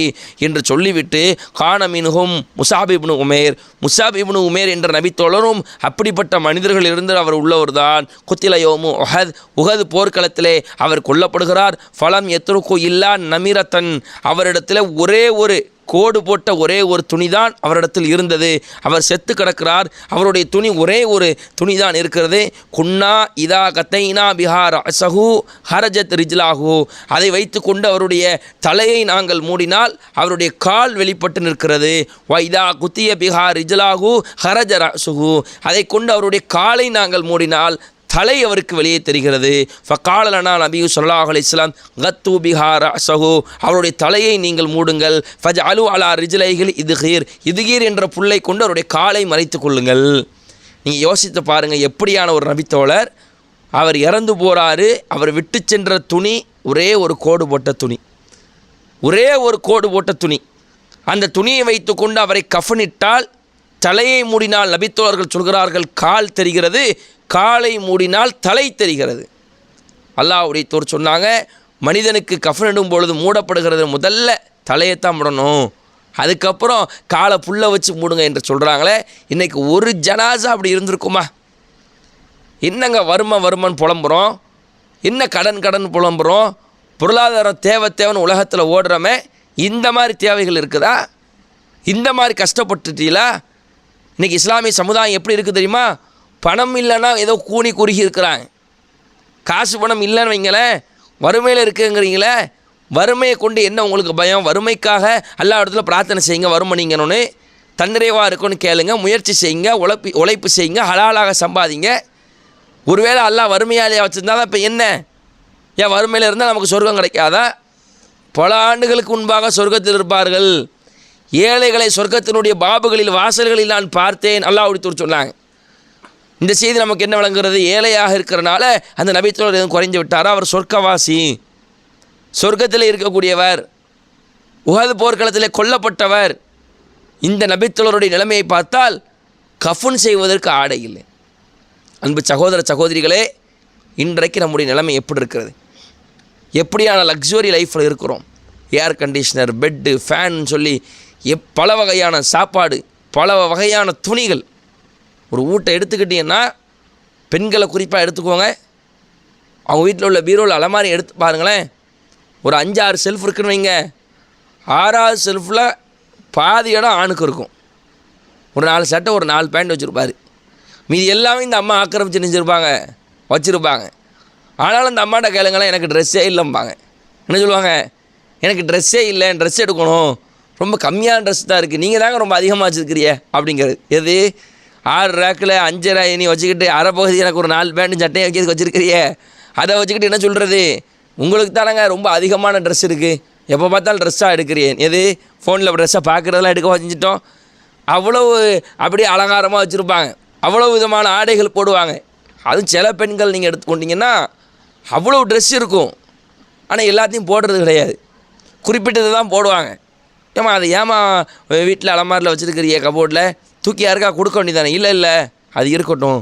என்று சொல்லிவிட்டு கானமின்ஹும் முஸாப் இப்னு உமைர், முஸாப் இப்னு உமைர் என்ற நபித்தோழரும் அப்படிப்பட்ட மனிதர்கள் இருந்து அவர் உள்ளவர்தான். குத்தில யௌமு உஹத், உஹது போர்க்களத்திலே அவர் கொல்லப்படுகிறார். ஃபலம் யத்ருக்கு இல்லா நமிரத்தன், அவரிடத்தில் ஒரே ஒரு கோடு போட்ட ஒரே ஒரு துணிதான் அவரிடத்தில் இருந்தது. அவர் செத்து கிடக்கிறார், அவருடைய துணி ஒரே ஒரு துணிதான் இருக்கிறது. குன்னா இதா கத்தைனா பிஹார் அசஹு ஹரஜத் ரிஜ்லாஹு, அதை வைத்து கொண்டு அவருடைய தலையை நாங்கள் மூடினால் அவருடைய கால் வெளிப்பட்டு நிற்கிறது. வைதா குத்திய பிஹார் ரிஜ்லாஹு ஹரஜ ரசுஹு, அதை கொண்டு அவருடைய காலை நாங்கள் மூடினால் தலை அவருக்கு வெளியே தெரிகிறது. ஃபகாலனா நபி ஸல்லல்லாஹு அலைஹி வஸல்லம் கத்து பிஹார் ரஸஹு, அவருடைய தலையை நீங்கள் மூடுங்கள். ஃபஜஅலு அலா ரிஜ்லைஹில் இதுகீர், இதுகீர் என்ற புல்லை கொண்டு அவருடைய காலை மறைத்து கொள்ளுங்கள். நீங்கள் யோசித்து பாருங்கள், எப்படியான ஒரு நபித்தோழர். அவர் இறந்து போகிறாரு, அவர் விட்டு சென்ற துணி ஒரே ஒரு கோடு போட்ட துணி, ஒரே ஒரு கோடு போட்ட துணி. அந்த துணியை வைத்து கொண்டு அவரை கஃனிட்டால் தலையை மூடினால் நபித்தோழர்கள் சொல்கிறார்கள் கால் தெரிகிறது, காலை மூடினால் தலை தெரிகிறது. அல்லாஹ்வுடைய தூதர் சொன்னாங்க, மனிதனுக்கு கஃனிடும் பொழுது மூடப்படுகிறது முதல்ல தலையைத்தான் மூடணும், அதுக்கப்புறம் காலை புல்லை வச்சு மூடுங்க என்று சொல்கிறாங்களே. இன்றைக்கி ஒரு ஜனாசா அப்படி இருந்திருக்குமா? என்னங்க வருமன் புலம்புறோம், என்ன கடன் புலம்புறோம், பொருளாதாரம் தேவைன்னு உலகத்தில் ஓடுறோமே. இந்த மாதிரி தேவைகள் இருக்குதா? இந்த மாதிரி கஷ்டப்பட்டுட்டீங்களா? இன்றைக்கி இஸ்லாமிய சமுதாயம் எப்படி இருக்குது தெரியுமா? பணம் இல்லைன்னா ஏதோ கூனி குறுகி இருக்கிறாங்க. காசு பணம் இல்லைன்னு வைங்களேன், வறுமையில் இருக்குங்கிறீங்களே. வறுமையை கொண்டு என்ன உங்களுக்கு பயம்? வறுமைக்காக எல்லா இடத்துல பிரார்த்தனை செய்யுங்க, வறுமை நீங்கன்னு தன்னிறைவாக இருக்குன்னு கேளுங்க, முயற்சி செய்யுங்க, உழைப்பு செய்யுங்க, ஹலாலாக சம்பாதிங்க. ஒருவேளை அல்லாஹ் வறுமையாலேயே வச்சுருந்தா தான் இப்போ என்ன? ஏன் வறுமையில் இருந்தால் நமக்கு சொர்க்கம் கிடைக்காதா? பல ஆண்டுகளுக்கு முன்பாக சொர்க்கத்தில் இருப்பார்கள். ஏழைகளை சொர்க்கத்தினுடைய பாபுகளில் வாசல்களில் நான் பார்த்தேன், அல்லாஹ்வுடைய தூதர் சொன்னாங்க. இந்த செய்தி நமக்கு என்ன விளங்குறது? ஏழையாக இருக்கிறனால அந்த நபித்தோழர் எதுவும் குறைஞ்சு விட்டாரா? அவர் சொர்க்கவாசி, சொர்க்கத்தில் இருக்கக்கூடியவர், உஹது போர்க்களத்தில் கொல்லப்பட்டவர். இந்த நபித்தோழருடைய நிலைமையை பார்த்தால் கஃன் செய்வதற்கு ஆடை இல்லை. அன்பு சகோதர சகோதரிகளே, இன்றைக்கு நம்முடைய நிலைமை எப்படி இருக்கிறது? எப்படியான லக்ஸுரி லைஃப்பில் இருக்கிறோம்? ஏர் கண்டிஷனர், பெட்டு, ஃபேன் சொல்லி பல வகையான சாப்பாடு, பல வகையான துணிகள். ஒரு வீட்டை எடுத்துக்கிட்டிங்கன்னா பெண்களை குறிப்பாக எடுத்துக்கோங்க, அவங்க வீட்டில் உள்ள பீரோவில் அலமாரி எடுத்து பாருங்களேன். ஒரு 5-6 செல்ஃப் இருக்குன்னு வைங்க, 6வது செல்ஃபில் பாதி இடம் ஆணுக்கு இருக்கும். ஒரு 4 சட்டை, ஒரு 4 பேண்ட் வச்சுருப்பார். மீதி எல்லாமே இந்த அம்மா ஆக்கிரமிச்சு வச்சுருப்பாங்க. ஆனாலும் அந்த அம்மாட்ட கேளுங்களேன், எனக்கு ட்ரெஸ்ஸே இல்லைம்பாங்க. என்ன சொல்லுவாங்க? எனக்கு ட்ரெஸ்ஸே இல்லை, ட்ரெஸ் எடுக்கணும், ரொம்ப கம்மியான ட்ரெஸ் தான் இருக்குது, நீங்கள் தாங்க ரொம்ப அதிகமாக வச்சுருக்கிறிய அப்படிங்கிறது. எது? 6 ரேக்கில் 5 நீ வச்சுக்கிட்டு அரை பகுதி எனக்கு ஒரு 4 பேண்ட்டு சட்டையை வைக்கிறதுக்கு வச்சுருக்கிறிய, அதை வச்சுக்கிட்டு என்ன சொல்கிறது? உங்களுக்கு தானங்க ரொம்ப அதிகமான ட்ரெஸ் இருக்குது, எப்போ பார்த்தாலும் ட்ரெஸ்ஸாக எடுக்கிறேன். எது? ஃபோனில் ட்ரெஸ்ஸை பார்க்குறதெல்லாம் எடுக்க வச்சுட்டோம். அவ்வளவு அப்படியே அலங்காரமாக வச்சுருப்பாங்க, அவ்வளோ விதமான ஆடைகள் போடுவாங்க. அதுவும் சில பெண்கள் நீங்கள் எடுத்துக்கொண்டீங்கன்னா அவ்வளோ ட்ரெஸ் இருக்கும், ஆனால் எல்லாத்தையும் போடுறது கிடையாது, குறிப்பிட்டது தான் போடுவாங்க. ஏமா அது ஏமா வீட்டில் அலமாரியில் வச்சுருக்கிறிய கபோர்டில், தூக்கி யாருக்கா கொடுக்க வேண்டியதானே? இல்லை அது இருக்கட்டும்.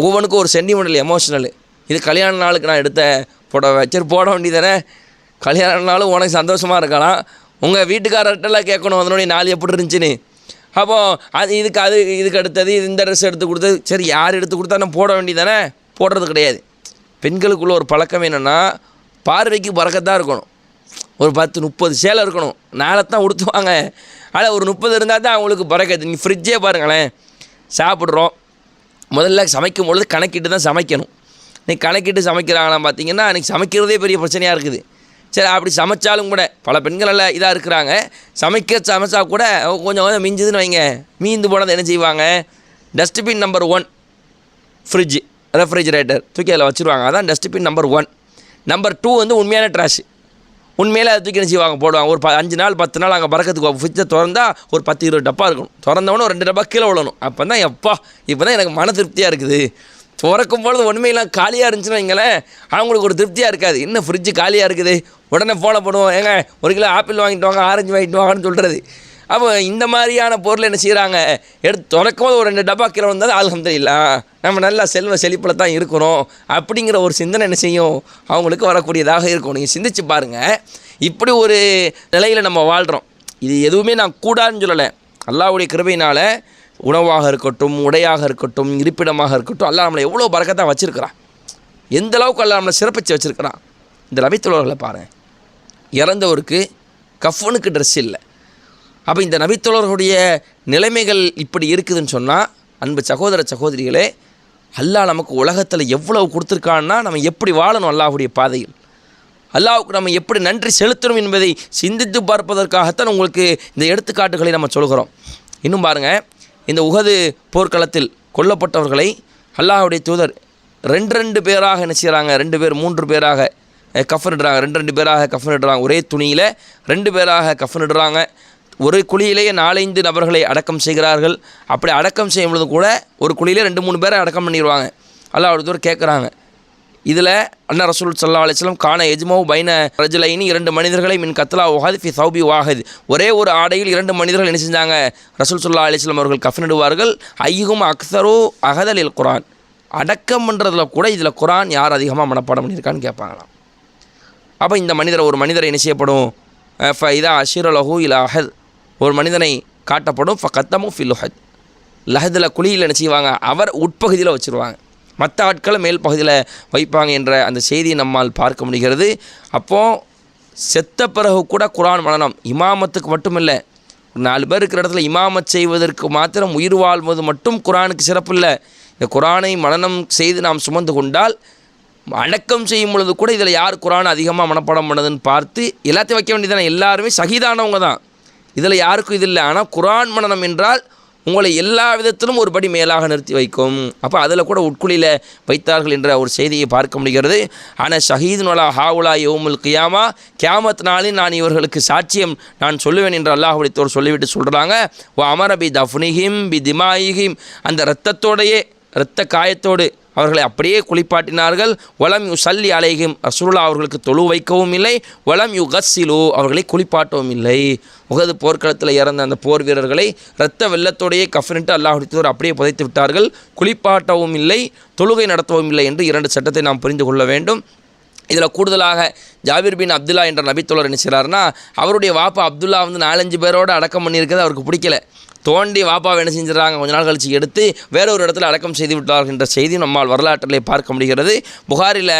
ஒவ்வொன்றுக்கும் ஒரு சென்டிமெண்டல் எமோஷனல். இது கல்யாண நாளுக்கு நான் எடுத்த புடவை, சரி போட வேண்டியதானே. கல்யாண நாளும் உனக்கு சந்தோஷமாக இருக்கலாம், உங்கள் வீட்டுக்காரர்கிட்டலாம் கேட்கணும் அதனுடைய நாள் எப்படி இருந்துச்சுன்னு. அப்போது இதுக்கு அடுத்தது இந்த ட்ரெஸ் எடுத்து கொடுத்தது, சரி யார் எடுத்து கொடுத்தா நான் போட வேண்டியதானே? போடுறது கிடையாது. பெண்களுக்குள்ள ஒரு பழக்கம் என்னென்னா, பார்வைக்கு பறக்கத்தான் இருக்கணும். ஒரு 10-30 சேலை இருக்கணும், நாளைத்தான் உடுத்துவாங்க. ஆனால் ஒரு 30 இருந்தால் தான் அவங்களுக்கு பறக்கது. நீங்கள் ஃப்ரிட்ஜே பாருங்களேன், சாப்பிட்றோம், முதல்ல சமைக்கும் பொழுது கணக்கிட்டு தான் சமைக்கணும். இன்றைக்கி கணக்கிட்டு சமைக்கிறாங்களாம் பார்த்தீங்கன்னா, இன்றைக்கி சமைக்கிறதே பெரிய பிரச்சனையாக இருக்குது. சரி அப்படி சமைச்சாலும் கூட பல பெண்கள் எல்லாம் இதாக இருக்கிறாங்க, சமைச்சா கூட கொஞ்சம் மிஞ்சுதுன்னு வைங்க, மீந்து போனது என்ன செய்வாங்க? டஸ்ட்பின் நம்பர் 1 ஃப்ரிட்ஜு, ரெஃப்ரிஜிரேட்டர் தூக்கி அதில் வச்சுருவாங்க. அதான் டஸ்ட்பின் நம்பர் 1. நம்பர் 2 வந்து உண்மையான ட்ராஷ். உண்மையிலே அதை தூக்கி என்ன செய்வாங்க போடுவாங்க. ஒரு 5 நாள் 10 நாள் அங்கே பறக்கிறதுக்கு ஃப்ரிட்ஜை திறந்தா ஒரு 10-20 டப்பா இருக்கணும். திறந்தவொன்னே ஒரு 2 டப்பா கீழே விழணும். அப்போ தான் எப்பா இப்போ தான் எனக்கு மன திருப்தியாக இருக்குது. திறக்கும் பொழுது உண்மையெல்லாம் காலியாக இருந்துச்சுன்னா வைங்களேன், அவங்களுக்கு ஒரு திருப்தியாக இருக்காது. இன்னும் ஃப்ரிட்ஜு காலியாக இருக்குது, உடனே ஃபோனை போடுவோம், ஏங்க 1 கிலோ ஆப்பிள் வாங்கிட்டு வாங்க, ஆரஞ்சு வாங்கிட்டு வாங்கன்னு சொல்கிறது. அப்போ இந்த மாதிரியான பொருள் என்ன செய்கிறாங்க, எடுத்து திறக்கும் போது ஒரு 2 டப்பா கீழே வந்தாலும் அல்ஹம்துலில்லாஹ் நம்ம நல்லா செல்வ செழிப்பில் தான் இருக்கணும் அப்படிங்கிற ஒரு சிந்தனை என்ன செய்யும் அவங்களுக்கு வரக்கூடியதாக இருக்கும். நீங்கள் சிந்திச்சு பாருங்கள், இப்படி ஒரு நிலையில் நம்ம வாழ்கிறோம். இது எதுவுமே நான் கூடாதுன்னு சொல்லலை. அல்லாஹ்வுடைய கிருபையினால் உணவாக இருக்கட்டும், உடையாக இருக்கட்டும், இருப்பிடமாக இருக்கட்டும், அல்லாஹ் நம்மளை எவ்வளோ பரக்கத்தாக வச்சுருக்கிறான். எந்த அளவுக்கு அல்லாஹ் நம்மளை சிறப்பித்து வச்சுருக்கிறான். இந்த நபித்தோழர்களை பாருங்கள், இறந்தவருக்கு கஃபனுக்கு ட்ரெஸ் இல்லை. அப்போ இந்த நபித்தோழர்களுடைய நிலைமைகள் இப்படி இருக்குதுன்னு சொன்னால், அன்பு சகோதர சகோதரிகளே, அல்லாஹ் நமக்கு உலகத்தில் எவ்வளவு கொடுத்துருக்கான்னா நம்ம எப்படி வாழணும், அல்லாஹ்வுடைய பாதையில் அல்லாஹ்வுக்கு நம்ம எப்படி நன்றி செலுத்தணும் என்பதை சிந்தித்து பார்ப்பதற்காகத்தான் உங்களுக்கு இந்த எடுத்துக்காட்டுகளை நம்ம சொல்கிறோம். இன்னும் பாருங்கள், இந்த உஹது போர்க்களத்தில் கொல்லப்பட்டவர்களை அல்லாஹ்வுடைய தூதர் 2 பேராக என்ன செய்கிறாங்க, 2 பேர் 3 பேராக கஃனிடுறாங்க. 2 பேராக கஃனிடுறாங்க. ஒரே துணியில் 2 பேராக கஃனிடுறாங்க. ஒரு குழியிலேயே 4-5 நபர்களை அடக்கம் செய்கிறார்கள். அப்படி அடக்கம் செய்யும் பொழுது கூட ஒரு குழியிலே 2-3 பேரை அடக்கம் பண்ணிடுவாங்க. அல்லாஹ்வுடைய தூதர் கேட்குறாங்க, இதில் அண்ணா ரசூல் ஸல்லல்லாஹு அலைஹி வஸல்லம் கான எஜ்மௌ பைன ரஜுலைனி 2 மனிதர்களை மின் கத்லா வஹத் ஃபி சௌபி வாஹித், ஒரே ஒரு ஆடையில் 2 மனிதர்கள் என்ன செஞ்சாங்க, ரசூல் ஸல்லல்லாஹு அலைஹி வஸல்லம் அவர்கள் கஃனிடுவார்கள். ஐயுகும் அக்ஸரு அகதலில் குர்ஆன், அடக்கம் பண்ணுறதுல கூட இதில் குர்ஆன் யார் அதிகமாக மனப்பாடம் பண்ணியிருக்கான்னு கேட்பாங்களாம். அப்போ இந்த ஒரு மனிதரை என்ன செய்யப்படும், ஃபைதா அஷிரலஹு இலா அஹத், ஒரு மனிதனை காட்டப்படும். ஃபகத்தமு ஃபில் லுஹத், லஹதில் குழியில் என்ன செய்வாங்க, அவர் உட்பகுதியில் வச்சுருவாங்க, மற்ற ஆட்களை மேல் பகுதியில் வைப்பாங்க என்ற அந்த செய்தியை நம்மால் பார்க்க முடிகிறது. அப்போது செத்த பிறகு கூட குர்ஆன் மனனம் இமாமத்துக்கு மட்டும் இல்லை, 4 பேர் இருக்கிற இடத்துல இமாமத் செய்வதற்கு மாத்திரம் உயிர் வாழ்வது மட்டும் குர்ஆனுக்கு சிறப்பு இல்லை. இந்த குர்ஆனை மனனம் செய்து நாம் சுமந்து கொண்டால் அடக்கம் செய்யும் பொழுது கூட இதில் யார் குர்ஆன் அதிகமாக மனப்பாடம் பண்ணதுன்னு பார்த்து எல்லாத்தையும் வைக்க வேண்டியதானே. எல்லாருமே சகிதானவங்க தான், இதில் யாருக்கும் இது இல்லை. ஆனால் குர்ஆன் மனனம் என்றால் உங்களை எல்லா விதத்திலும் ஒரு படி மேலாக நிறுத்தி வைக்கும். அப்போ அதில் கூட உட்குழியில் வைத்தார்கள் என்ற ஒரு செய்தியை பார்க்க முடிகிறது. ஆனால் ஷஹீதுன் வலா ஹாவுலா யௌமுல் கியாமா, கியாமத் நாளில் நான் இவர்களுக்கு சாட்சியம் நான் சொல்லுவேன் என்று அல்லாஹ்வுடைய தூதர் சொல்லிவிட்டு சொல்கிறாங்க. வ அமர பி தஃப்னிஹிம் பி திமாயிஹிம், அந்த இரத்தத்தோடையே இரத்த காயத்தோடு அவர்களை அப்படியே குளிப்பாட்டினார்கள். வலம் யு சல்லி அலைஹிம், ரசூலுல்லாஹ் அவர்களுக்கு தொழு வைக்கவும் இல்லை. வலம் யு கஸ்ஸிலு, அவர்களை குளிப்பாட்டவும் இல்லை. உஹது போர்க்களத்தில் இறந்த அந்த போர் வீரர்களை இரத்த வெள்ளத்தோடையே கஃனிட்டு அல்லாஹ்வுடைய தூதர் அப்படியே புதைத்து விட்டார்கள். குளிப்பாட்டவும் இல்லை, தொழுகை நடத்தவும் இல்லை என்று 2 சட்டத்தை நாம் புரிந்து கொள்ள வேண்டும். இதில் கூடுதலாக ஜாபிர் பின் அப்துல்லா என்ற நபித்தோழர் என்ன செய்கிறாருன்னா, அவருடைய வாப்பா அப்துல்லா 4-5 பேரோடு அடக்கம் பண்ணியிருக்கிறது அவருக்கு பிடிக்கல. தோண்டி வாப்பாவை என்ன செஞ்சிடறாங்க, கொஞ்ச நாள் கழிச்சு எடுத்து வேறொரு இடத்துல அடக்கம் செய்து விட்டார்கள் என்ற செய்தி நம்மால் வரலாற்றிலே பார்க்க முடிகிறது. புகாரில்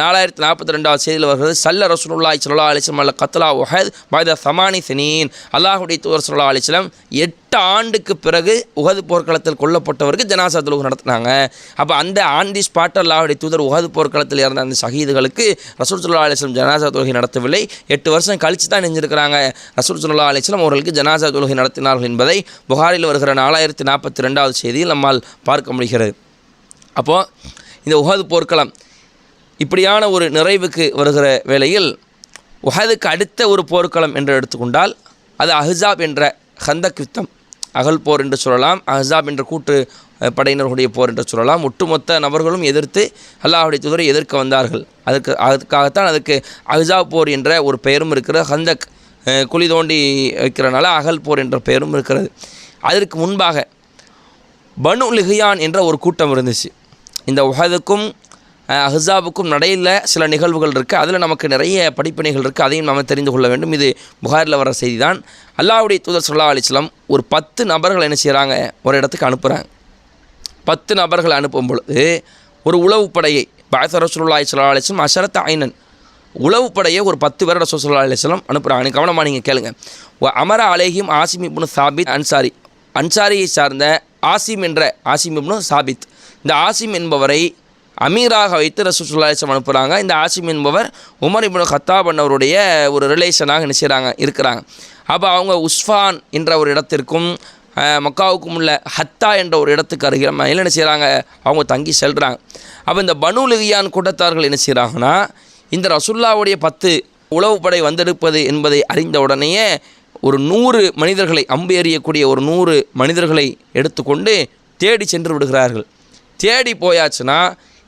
4042வது செய்தியில் வருகிறது, சல்ல ரசூலுல்லாஹி ஸல்லல்லாஹு அலைஹி வஸல்லம் கத்லா உஹத் பைத சமானி சினீன், அல்லாஹ்வுடைய தூதர் ஸல்லல்லாஹு அலைஹி வஸல்லம் 8 ஆண்டுக்கு பிறகு உஹது போர்க்களத்தில் கொல்லப்பட்டவருக்கு ஜனாசா தொழுகை நடத்தினாங்க. அப்போ அந்த ஆண்டி ஸ்பாட் அல்லாஹ்வுடைய தூதர் உஹது போர்க்களத்தில் இறந்த அந்த ஷஹீதுகளுக்கு ரசூல் ஸல்லல்லாஹு அலைஹி வஸல்லம் ஜனாசா தொழுகை நடத்தவில்லை. 8 வருஷம் கழித்து தான் நெஞ்சிருக்கிறாங்க ரசூல் ஸல்லல்லாஹு அலைஹி வஸல்லம் அவர்களுக்கு ஜனாசா தொழுகை நடத்தினார்கள் என்பதை புகாரில் வருகிற 4042வது செய்தியில் நம்மால் பார்க்க முடிகிறது. அப்போது இந்த உஹது போர்க்களம் இப்படியான ஒரு நிறைவுக்கு வருகிற வேளையில் உஹதுக்கு அடுத்த ஒரு போர்க்களம் என்று எடுத்துக்கொண்டால் அது அஹ்ஸாப் என்ற ஹந்தக் யுத்தம். அகல் போர் என்று சொல்லலாம், அஹ்ஸாப் என்ற கூட்டு படையினர்களுடைய போர் என்று சொல்லலாம். ஒட்டுமொத்த நபர்களும் எதிர்த்து அல்லாஹ்வுடைய தூதரை எதிர்க்க வந்தார்கள். அதுக்காகத்தான் அதுக்கு அஹ்ஸாப் போர் என்ற ஒரு பெயரும் இருக்கிற, ஹந்தக் குழி தோண்டி வைக்கிறனால அகல் போர் என்ற பெயரும் இருக்கிறது. அதற்கு முன்பாக பனு லிஹியான் என்ற ஒரு கூட்டம் இருந்துச்சு. இந்த உஹதுக்கும் அஹ்ஸாபுக்கும் நடையில் சில நிகழ்வுகள் இருக்குது, அதில் நமக்கு நிறைய படிப்பினைகள் இருக்குது, அதையும் நாம் தெரிந்து கொள்ள வேண்டும். இது புகாரில் வர செய்தி தான். அல்லாஹ்வுடைய தூதர் ஸல்லல்லாஹு அலைஹி வஸல்லம் ஒரு 10 நபர்கள் என்ன செய்கிறாங்க, ஒரு இடத்துக்கு அனுப்புகிறாங்க. 10 நபர்கள் அனுப்பும் பொழுது ஒரு உளவு படையை பஅஸ ரசூலுல்லாஹி ஸல்லல்லாஹு அலைஹி வஸல்லம் அஷரத்த ஐனன், உளவு படையை ஒரு 10 பேர் ரசூல் ஸல்லல்லாஹு அலைஹி வஸல்லம் அனுப்புகிறாங்க. கவனமாக நீங்கள் கேளுங்க. அமர அலைஹிம் ஆசிம் இப்னு சாபித் அன்சாரி, அன்சாரியை சார்ந்த ஆசிம் என்ற ஆசிம் இப்னு சாபித், இந்த ஆசிம் என்பவரை அமீராக வைத்து ரசூல் ஸல்லல்லாஹு அலைஹி வஸல்லம் அனுப்புகிறாங்க. இந்த ஆசிம் என்பவர் உமர் இப்னு கத்தாப் என்பவருடைய ஒரு ரிலேஷனாக என்ன இருக்கிறாங்க. அப்போ அவங்க உஸ்ஃபான் என்ற ஒரு இடத்திற்கும் மக்காவுக்கும் உள்ள ஹத்தா என்ற ஒரு இடத்துக்கு அருகில் என்ன செய்கிறாங்க, அவங்க தங்கி செல்கிறாங்க. அப்போ இந்த பனு லிஹியான் கூட்டத்தார்கள் என்ன செய்கிறாங்கன்னா, இந்த ரசூலுல்லாஹ்வுடைய 10 உளவுப்படை வந்தெடுப்பது என்பதை அறிந்த உடனேயே ஒரு 100 மனிதர்களை, அம்பு எறியக்கூடிய ஒரு 100 மனிதர்களை எடுத்துக்கொண்டு தேடி சென்று விடுகிறார்கள். தேடி போயாச்சுன்னா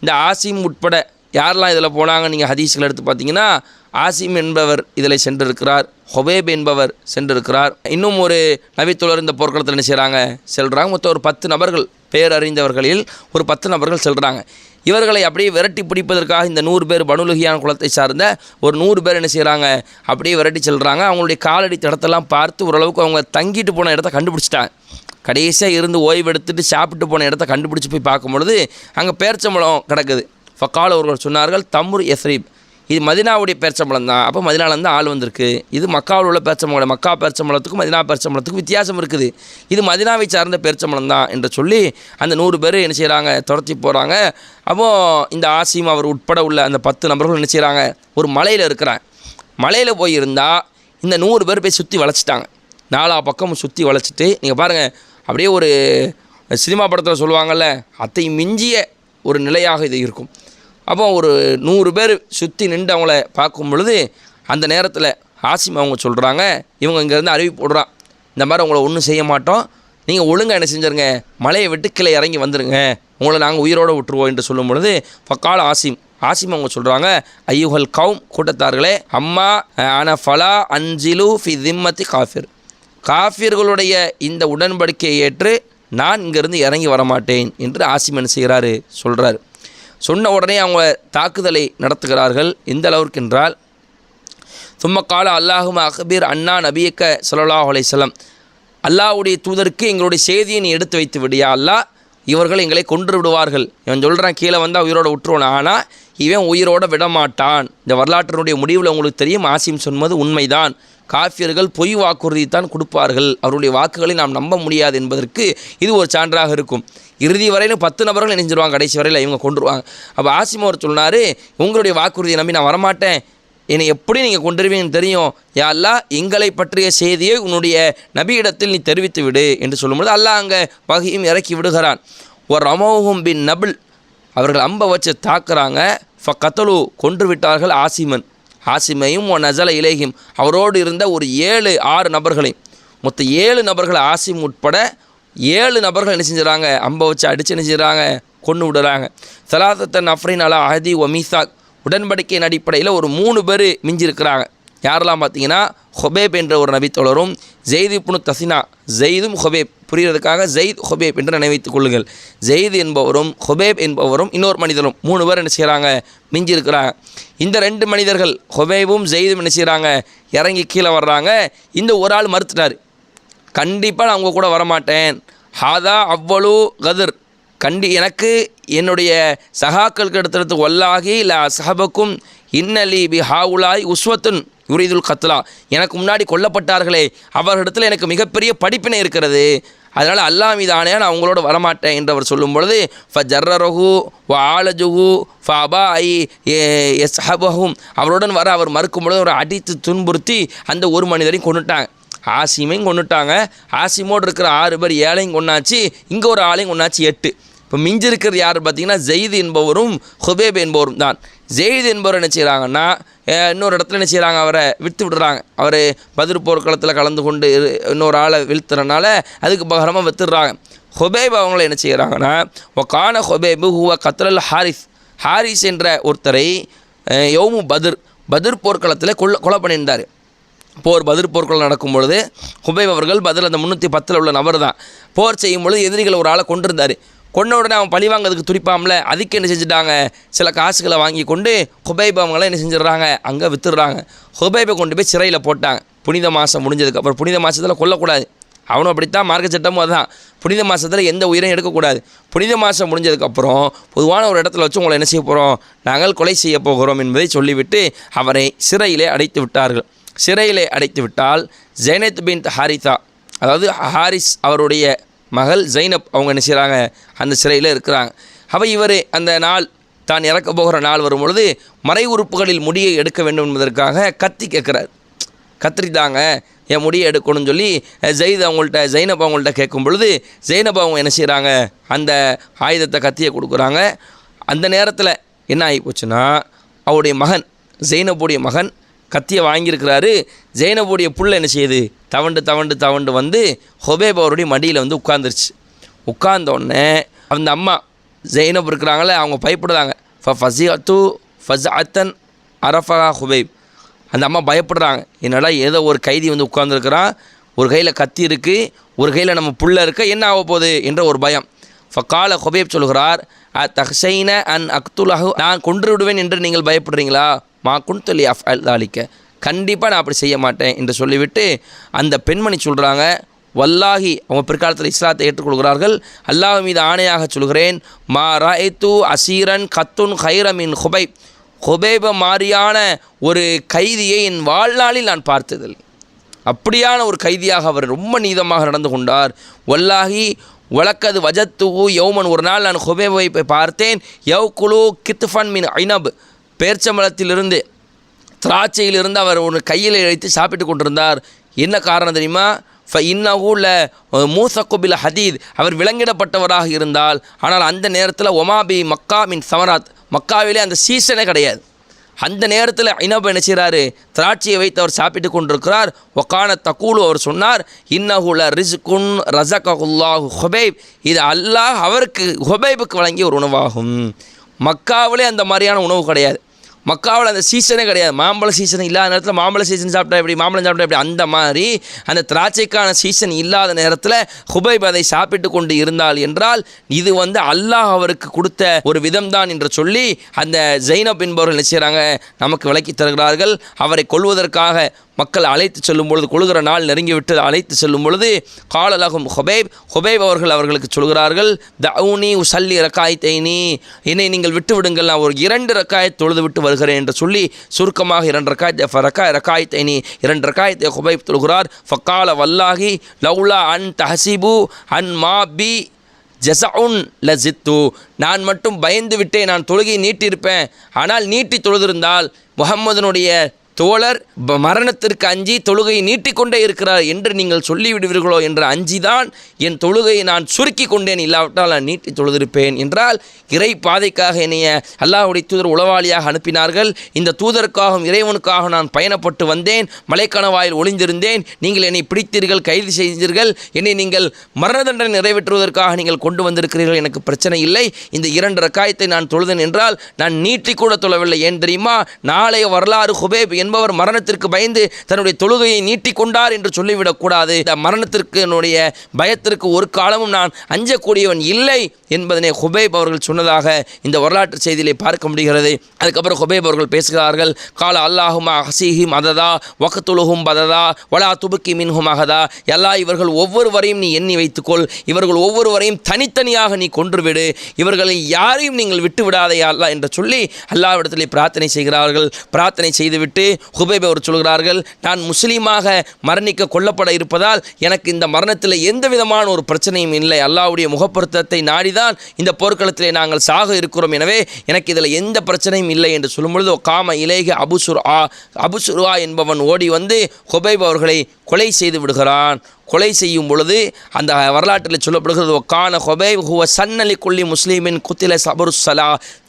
இந்த ஆசிம் உட்பட யாரெல்லாம் இதில் போனாங்க நீங்கள் ஹதீஸ்கள் எடுத்து பார்த்தீங்கன்னா, ஆசிம் என்பவர் இதில் சென்றிருக்கிறார், ஹொபேப் என்பவர் சென்றிருக்கிறார், இன்னும் ஒரு நபித்தோழர் இந்த போர்க்களத்தில் என்ன செய்கிறாங்க செல்கிறாங்க. மொத்தம் ஒரு 10 நபர்கள், பேரறிந்தவர்களில் ஒரு 10 நபர்கள் செல்கிறாங்க. இவர்களை அப்படியே விரட்டி பிடிப்பதற்காக இந்த 100 பேர் பனுலுகியான குலத்தை சார்ந்த ஒரு 100 பேர் என்ன செய்கிறாங்க, அப்படியே விரட்டி செல்கிறாங்க. அவங்களுடைய காலடி தடத்தெல்லாம் பார்த்து ஓரளவுக்கு அவங்க தங்கிட்டு போன இடத்த கண்டுபிடிச்சிட்டாங்க. கடைசியாக இருந்து ஓய்வு எடுத்துட்டு சாப்பிட்டு போன இடத்த கண்டுபிடிச்சி போய் பார்க்கும்பொழுது அங்கே பேர்ச்சம்பழம் கிடக்குது. ஃபக்கால் அவர்கள் சொன்னார்கள், தம்ரு யஸ்ரீப், இது மதினாவுடைய பேர்ச்சம்பழம் தான். அப்போ மதினாலேருந்து ஆள் வந்திருக்கு. இது மக்காவில் உள்ள பேர்ச்சம்பழம், மக்கா பேர்ச்சம்பழத்துக்கும் மதினா பேர்ச்சம்பழத்துக்கும் வித்தியாசம் இருக்குது. இது மதினாவை சார்ந்த பேர்ச்சம்பழம் தான் என்று சொல்லி அந்த 100 பேர் என்ன செய்கிறாங்க, துரத்தி போகிறாங்க. அப்போது இந்த ஆசிம் அவர் உட்பட உள்ள அந்த 10 நபர்கள் என்ன செய்கிறாங்க, ஒரு மலையில் இருக்கிறாங்க. மலையில் போயிருந்தால் இந்த 100 பேர் போய் சுற்றி வளைச்சிட்டாங்க. 4 பக்கமும் சுற்றி வளைச்சிட்டு நீங்கள் பாருங்கள், அப்படியே ஒரு சினிமா படத்தில் சொல்லுவாங்கள்ல, அத்தை மிஞ்சிய ஒரு நிலையாக இது இருக்கும். அப்போ ஒரு 100 பேர் சுற்றி நின்று அவங்கள பார்க்கும் பொழுது அந்த நேரத்தில் ஆசிம் அவங்க சொல்கிறாங்க, இவங்க இங்கேருந்து அறிவிப்பு போடுறான், இந்த மாதிரி உங்களை ஒன்றும் செய்ய மாட்டோம், நீங்கள் ஒழுங்காக என்ன செஞ்சுருங்க, மலையை விட்டு கீழே இறங்கி வந்துடுங்க, உங்களை நாங்கள் உயிரோடு விட்டுருவோம் என்று சொல்லும் பொழுது ஃபக்கால் ஆசிம் அவங்க சொல்கிறாங்க, ஐயுஹல் கௌம், கூட்டத்தார்களே, அம்மா ஆன ஃபலா அன்ஜிலு ஃபி திம்மத்தி காஃபிர்களுடைய இந்த உடன்படிக்கையை ஏற்று நான் இங்கேருந்து இறங்கி வரமாட்டேன் என்று ஆசிம் என்ன செய்கிறாரு சொல்கிறார். சொன்ன உடனே அவங்க தாக்குதலை நடத்துகிறார்கள். எந்த அளவிற்கு என்றால், சும்ம கால அல்லாஹும் அக்பீர் அண்ணா நபியக்க ஸல்லல்லாஹு அலைஹி வஸல்லம், அல்லாஹ்வுடைய தூதருக்கு எங்களுடைய செய்தியை நீ எடுத்து வைத்து விடியா, அல்லாஹ் இவர்கள் எங்களை கொன்று விடுவார்கள், இவன் சொல்கிறான் கீழே வந்தால் உயிரோடு விட்டுருவான், ஆனால் இவன் உயிரோடு விடமாட்டான். இந்த வரலாற்றினுடைய முடிவில் உங்களுக்கு தெரியும், ஆசிம் சொன்னது உண்மைதான், காஃபியர்கள் பொய் வாக்குறுதித்தான் கொடுப்பார்கள், அவருடைய வாக்குகளை நாம் நம்ப முடியாது என்பதற்கு இது ஒரு சான்றாக இருக்கும். இறுதி வரையிலும் 10 நபர்கள் நினைஞ்சிருவாங்க, கடைசி வரையில் இவங்க கொண்டுருவாங்க. அப்போ ஆசிம் அவர் சொன்னார், உங்களுடைய வாக்குறுதியை நம்பி நான் வரமாட்டேன், என்னை எப்படி நீங்கள் கொண்டுருவீங்கன்னு தெரியும், யா அல்லாஹ் எங்களை பற்றிய செய்தியை உன்னுடைய நபியிடத்தில் நீ தெரிவித்து விடு என்று சொல்லும்போது அல்லாஹ் அங்கே வகையும் இறக்கி விடுகிறான். ஒரு ரமோஹும் பின் நபிள், அவர்கள் அம்பை வச்சு தாக்குறாங்க. கத்தலு, கொன்று விட்டார்கள் ஆசிமையும் நசல இலேஹிம், அவரோடு இருந்த ஒரு 7-6 நபர்களையும், மொத்தம் 7 நபர்கள் ஆசிம் உட்பட 7 நபர்கள் என்ன செஞ்சுறாங்க, அம்பை வச்சு அடித்து என்ன செய்கிறாங்க, கொண்டு விடுறாங்க. சலாத்தன் அஃப்ரின் அலா அஹதி ஒ மீசாக், உடன்படிக்கையின் அடிப்படையில் ஒரு 3 பேர் மிஞ்சிருக்கிறாங்க. யாரெல்லாம் பார்த்தீங்கன்னா, ஹொபேப் என்ற ஒரு நபித்தோழரும், ஜெயித் இப்னு தசினா, ஜெயிதும் ஹொபேப், புரிகிறதுக்காக ஜெயித் ஹொபேப் என்று நினைவைத்துக் கொள்ளுங்கள். ஜெயித் என்பவரும் ஹொபேப் என்பவரும் இன்னொரு மனிதரும் 3 பேர் என்ன செய்கிறாங்க, மிஞ்சிருக்கிறாங்க. இந்த 2 மனிதர்கள் ஹொபேபும் ஜெயிதும் என்ன செய்கிறாங்க, இறங்கி கீழே வர்றாங்க. இந்த ஒரு ஆள் மறுத்துட்டார், கண்டிப்பாக நான் அவங்க கூட வரமாட்டேன், ஹாதா அவ்வளோ கதிர், எனக்கு என்னுடைய சகாக்களுக்கு எடுத்துறது வல்லாகி இல்லை சஹபக்கும் இன்னலி பி ஹாவுலாய் உஸ்வத்துன் யுரீதுல் கத்லா, எனக்கு முன்னாடி கொல்லப்பட்டார்களே அவர்களிடத்தில் எனக்கு மிகப்பெரிய படிப்பினை இருக்கிறது, அதனால் அல்லாஹ் மீது ஆணையா நான் அவங்களோட வரமாட்டேன் என்று அவர் சொல்லும் பொழுது ஃபஜர்ரஹு வ ஆலஜுஹு ஃபபா ஐ எஸ்ஹபஹும், அவருடன் வர அவர் மறுக்கும் பொழுது அவரை அடித்து துன்புறுத்தி அந்த ஒரு மனிதரையும் கொண்டுட்டாங்க. ஆசிமையும் கொண்டுட்டாங்க. ஆசிமோடு இருக்கிற 6 பேர் 7ஐயும் கொண்டாச்சு, இங்கே ஒரு ஆளையும் கொண்டாச்சு 8. இப்போ மிஞ்சிருக்கிறது யார் பார்த்தீங்கன்னா, ஜெயித் என்பவரும் ஹுபேப் என்பவரும் தான். ஜெயித் என்பவர் என்ன செய்கிறாங்கன்னா, இன்னொரு இடத்துல என்ன செய்கிறாங்க, அவரை விற்று விடுறாங்க. அவர் பத்ர் போர்க்களத்தில் கலந்து கொண்டு இன்னொரு ஆளை வீழ்த்துறனால அதுக்கு பகரமாக விற்றுடுறாங்க. ஹுபேப் அவங்கள என்ன செய்கிறாங்கன்னா, ஒகான ஹுபேபு ஹுவ கத்ரல் ஹாரிஸ் என்ற ஒருத்தரை யௌமு பத்ர் போர்க்களத்தில் கொலை பண்ணியிருந்தார். பத்ர் போர்க்களம் நடக்கும் பொழுது ஹுபைப் அவர்கள் பதில் அந்த 310 உள்ள நபர் தான். போர் செய்யும் பொழுது எதிரிகள் ஒரு ஆளை கொண்டிருந்தார். கொண்ட உடனே அவன் பழி வாங்கிறதுக்கு துடிப்பாமல, அதுக்கு என்ன செஞ்சுட்டாங்க, சில காசுகளை வாங்கி கொண்டு ஹுபைப் அவங்கள என்ன செஞ்சிடறாங்க, அங்கே விற்றுடுறாங்க. ஹுபைப்பை கொண்டு போய் சிறையில் போட்டாங்க. புனித மாதம் முடிஞ்சதுக்கப்புறம், புனித மாதத்தில் கொல்லக்கூடாது, அவனும் அப்படித்தான், மார்க்க சட்டமும் அதுதான், புனித மாதத்தில் எந்த உயிரையும் எடுக்கக்கூடாது. புனித மாதம் முடிஞ்சதுக்கப்புறம் பொதுவான ஒரு இடத்துல வச்சு உங்களை என்ன செய்ய போகிறோம், நாங்கள் கொலை செய்ய போகிறோம் என்பதை சொல்லிவிட்டு அவரை சிறையிலே அடைத்து விட்டார்கள். சிறையிலே அடைத்து விட்டால் ஜைனத் பின் ஹாரிதா, அதாவது ஹாரிஸ் அவருடைய மகள் ஜைனப், அவங்க என்ன செய்கிறாங்க, அந்த சிறையில் இருக்கிறாங்க. அப்போ இவர் அந்த நாள் தான் இறக்க போகிற நாள் வரும்பொழுது மறை உறுப்புகளில் முடியை எடுக்க வேண்டும் என்பதற்காக கத்தி கேட்குறார். கத்திரித்தாங்க, என் முடியை எடுக்கணும்னு சொல்லி ஜைனப் அவங்கள்ட்ட கேட்கும் பொழுது ஜைனப் அவங்க என்ன செய்கிறாங்க, அந்த ஆயுதத்தை கத்தியை கொடுக்குறாங்க. அந்த நேரத்தில் என்ன ஆகி போச்சுன்னா, அவருடைய மகன் ஜைனப்புடைய மகன் கத்தியை வாங்கியிருக்கிறாரு. ஜெய்னபுடைய புள்ள என்ன செய்யுது, தவண்டு வந்து ஹுபைப் அவருடைய மடியில் வந்து உட்காந்துருச்சு. உட்கார்ந்தோடனே அந்த அம்மா ஜெய்னப் இருக்கிறாங்களே, அவங்க பயப்படுறாங்க. ஃபஸஅத்தன் அரஃபா ஹுபைப். அந்த அம்மா பயப்படுறாங்க, என்னடா ஏதோ ஒரு கைதி வந்து உட்கார்ந்துருக்கிறான், ஒரு கையில் கத்தி இருக்குது, ஒரு கையில் நம்ம புள்ள இருக்க, என்ன ஆக போகுது என்ற ஒரு பயம். ஃபகால ஹுபைப் சொல்கிறார், தஹ்ஷைன அன் அக்துலஹு, நான் கொன்று விடுவேன் என்று நீங்கள் பயப்படுறீங்களா? மா குன்துலி அஃஅல் தாலிக்க, கண்டிப்பாக நான் அப்படி செய்ய மாட்டேன் என்று சொல்லிவிட்டு அந்த பெண்மணி சொல்கிறாங்க, வல்லாஹி, அவங்க பிற்காலத்தில் இஸ்லாத்தை ஏற்றுக்கொள்கிறார்கள், அல்லாஹ் மீது ஆணையாக சொல்கிறேன், மா ரஅய்து அசீரன் கத்துன் ஹைரமின் ஹுபைப், ஹுபைப மாறியான ஒரு கைதியை என் வாழ்நாளில் நான் பார்த்ததில்லை. அப்படியான ஒரு கைதியாக அவர் ரொம்ப நீதமாக நடந்து கொண்டார். வல்லாஹி வழக்கது வஜத்துஹு யௌமன், ஒரு நாள் நான் ஹுபைபை பார்த்தேன், யவ்குலு கித்ஃபன் மின் ஐனப், பேர்ச்சம்பளத்திலிருந்து திராட்சையிலிருந்து அவர் ஒரு கையில் வைத்து சாப்பிட்டு கொண்டிருந்தார். என்ன காரணம் தெரியுமா? இன்னஹூல மூசக்குபில் ஹதீத், அவர் விலங்கிடப்பட்டவராக இருந்தால், ஆனால் அந்த நேரத்தில் ஒமாபி மக்கா மின் சமராத், மக்காவிலே அந்த சீசனே கிடையாது. அந்த நேரத்தில் ஐனப் என்ன செய்கிறாரு, திராட்சையை வைத்து அவர் சாப்பிட்டு கொண்டிருக்கிறார். ஒக்கான தக்கூலு, அவர் சொன்னார், இன்னஹுல ரிஸ்குன் ரஸகஹுல்லாஹு ஹுபைப், இது அல்லாஹ் அவருக்கு ஹுபைபுக்கு வழங்கிய ஒரு உணவாகும். மக்காவிலே அந்த மாதிரியான உணவு கிடையாது. மக்காவில் அந்த சீசனே கிடையாது. மாம்பழ சீசன் இல்லாத நேரத்தில் மாம்பழ சீசன் சாப்பிட்டா எப்படி, மாம்பழம் சாப்பிட்டா எப்படி, அந்த மாதிரி அந்த திராட்சைக்கான சீசன் இல்லாத நேரத்தில் ஹுபைப் அதை சாப்பிட்டு கொண்டு இருந்தால் என்றால் இது வந்து அல்லாஹ் அவருக்கு கொடுத்த ஒரு விதம்தான் என்று சொல்லி அந்த ஜெய்னப் என்பவர்கள் என்ன செய்கிறாங்க, நமக்கு விளக்கி தருகிறார்கள். அவரை கொல்வதற்காக மக்கள் அழைத்து செல்லும் பொழுது, கொள்கிற நாள் நெருங்கிவிட்டு அழைத்து செல்லும் பொழுது, காலலகும் ஹுபைப் அவர்களுக்கு சொல்கிறார்கள், தவுனி உசல்லி ரக்காயத்தைனி, என்னை நீங்கள் விட்டு விடுங்கள், நான் ஒரு 2 ரக்காயத் தொழுது விட்டு வருகிறேன் என்று சொல்லி சுருக்கமாக 2 ரக்காயத்தைனி 2 ரக்காயத்தை ஹுபைப் தொழுகிறார். ஃபக்கால வல்லாஹி லவுலா அன் தஹசிபு அன் மா பி ஜஸஉன் லஜித்து, நான் மட்டும் பயந்து விட்டேன், நான் தொழுகையை நீட்டியிருப்பேன், ஆனால் நீட்டி தொழுதிருந்தால் முஹம்மதனுடைய தோழர் மரணத்திற்கு அஞ்சி தொழுகையை நீட்டிக்கொண்டே இருக்கிறார் என்று நீங்கள் சொல்லிவிடுவீர்களோ என்ற அஞ்சிதான் என் தொழுகையை நான் சுருக்கி கொண்டேன், இல்லாவிட்டால் நான் நீட்டி தொழுதிருப்பேன் என்றால், இறை பாதைக்காக என்னைய அல்லாஹ்வுடைய தூதர் உளவாளியாக அனுப்பினார்கள். இந்த தூதருக்காகவும் இறைவனுக்காக நான் பயணப்பட்டு வந்தேன், மலைக்கணவாயில் ஒளிந்திருந்தேன், நீங்கள் என்னை பிடித்தீர்கள், கைது செய்தீர்கள், என்னை நீங்கள் மரண தண்டனை நிறைவேற்றுவதற்காக நீங்கள் கொண்டு வந்திருக்கிறீர்கள், எனக்கு பிரச்சனை இல்லை, இந்த 2 ரக்காயத்தை நான் தொழுதேன் என்றால் நான் நீட்டி கூட தொழவில்லை. ஏன் தெரியுமா? நாளைய வரலாறு ஹுபைப் என்பவர் மரணத்திற்கு பயந்து தன்னுடைய தொழுகையை நீட்டிக்கொண்டார் என்று சொல்லிவிடக்கூடாது. இந்த மரணத்திற்கு பயத்திற்கு ஒரு காலமும் நான் அஞ்சக்கூடியவன் இல்லை என்பதனை ஹுபைப் அவர்கள் சொன்னதாக இந்த வரலாற்று செய்தியிலே பார்க்க முடிகிறது. அதுக்கப்புறம் ஹுபைப் அவர்கள் பேசுகிறார்கள், கால அல்லாஹுமா ஹசீஹிம் அததா வகத்துலுஹும் பததா வலா துபுக்கி மின்ஹும் அகதா, எல்லா இவர்கள் ஒவ்வொருவரையும் நீ எண்ணி வைத்துக்கொள், இவர்கள் ஒவ்வொருவரையும் தனித்தனியாக நீ கொன்றுவிடு, இவர்களை யாரையும் நீங்கள் விட்டு விடாதே அல்லாஹ் என்று சொல்லி அல்லாஹ்விடத்திலே பிரார்த்தனை செய்கிறார்கள். பிரார்த்தனை செய்துவிட்டு ஹுபைப் அவர் சொல்கிறார்கள், நான் முஸ்லீமாக மரணிக்க கொல்லப்பட இருப்பதால் எனக்கு இந்த மரணத்தில் எந்த விதமான ஒரு பிரச்சனையும் இல்லை, அல்லாஹ்வுடைய முகப்பொருத்தத்தை நாடிதான் இந்த போர்க்களத்திலே நாங்கள் சாக இருக்கிறோம், எனவே எனக்கு இதில் எந்த பிரச்சனையும் இல்லை என்று சொல்லும்பொழுது காம இலேக அபுசுர்ஆ என்பவன் ஓடி வந்து ஹுபைப் அவர்களை கொலை செய்து விடுகிறான். கொலை செய்யும் பொழுது அந்த வரலாற்றில் சொல்லப்படுகிறது, கான ஹுபைப் ஹுவ சன்னலி கொல்லி முஸ்லீமின் குத்தில சபருசலா,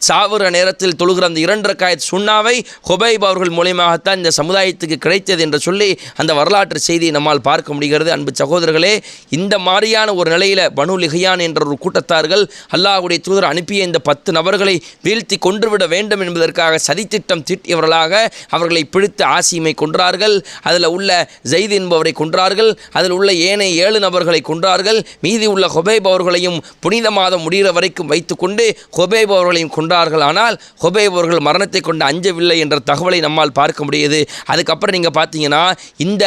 சாவுற நேரத்தில் தொழுகிற அந்த 2 ரக்காயத் சுன்னாவை ஹுபைப் அவர்கள் மூலியமாகத்தான் இந்த சமுதாயத்துக்கு கிடைத்தது என்று சொல்லி அந்த வரலாற்று செய்தியை நம்மால் பார்க்க முடிகிறது. அன்பு சகோதரர்களே, இந்த மாதிரியான ஒரு நிலையில் பனு லிஹியான் என்ற ஒரு கூட்டத்தார்கள் அல்லாஹ்வுடைய தூதர் அனுப்பிய இந்த 10 நபர்களை வீழ்த்தி கொன்றுவிட வேண்டும் என்பதற்காக சதித்திட்டம் தீட்டியவர்களாக அவர்களை பிடித்து ஆசிமை கொன்றார்கள். அதில் உள்ள ஜெயித் என்பவரை கொன்றார்கள், அதில் உள்ள ஏனைய 7 நபர்களை கொன்றார்கள். மீதி உள்ள ஹுபைப் அவர்களையும் புனித மாதம் முடிகிற வரைக்கும் வைத்துக்கொண்டு ஹுபைப் அவர்களையும் கொன்றார்கள். ஆனால் ஹுபைப் அவர்கள் மரணத்தை கொண்டு அஞ்சவில்லை என்ற தகவலை நம்மால் பார்க்க முடியுது. அதுக்கப்புறம் நீங்கள் பார்த்தீங்கன்னா இந்த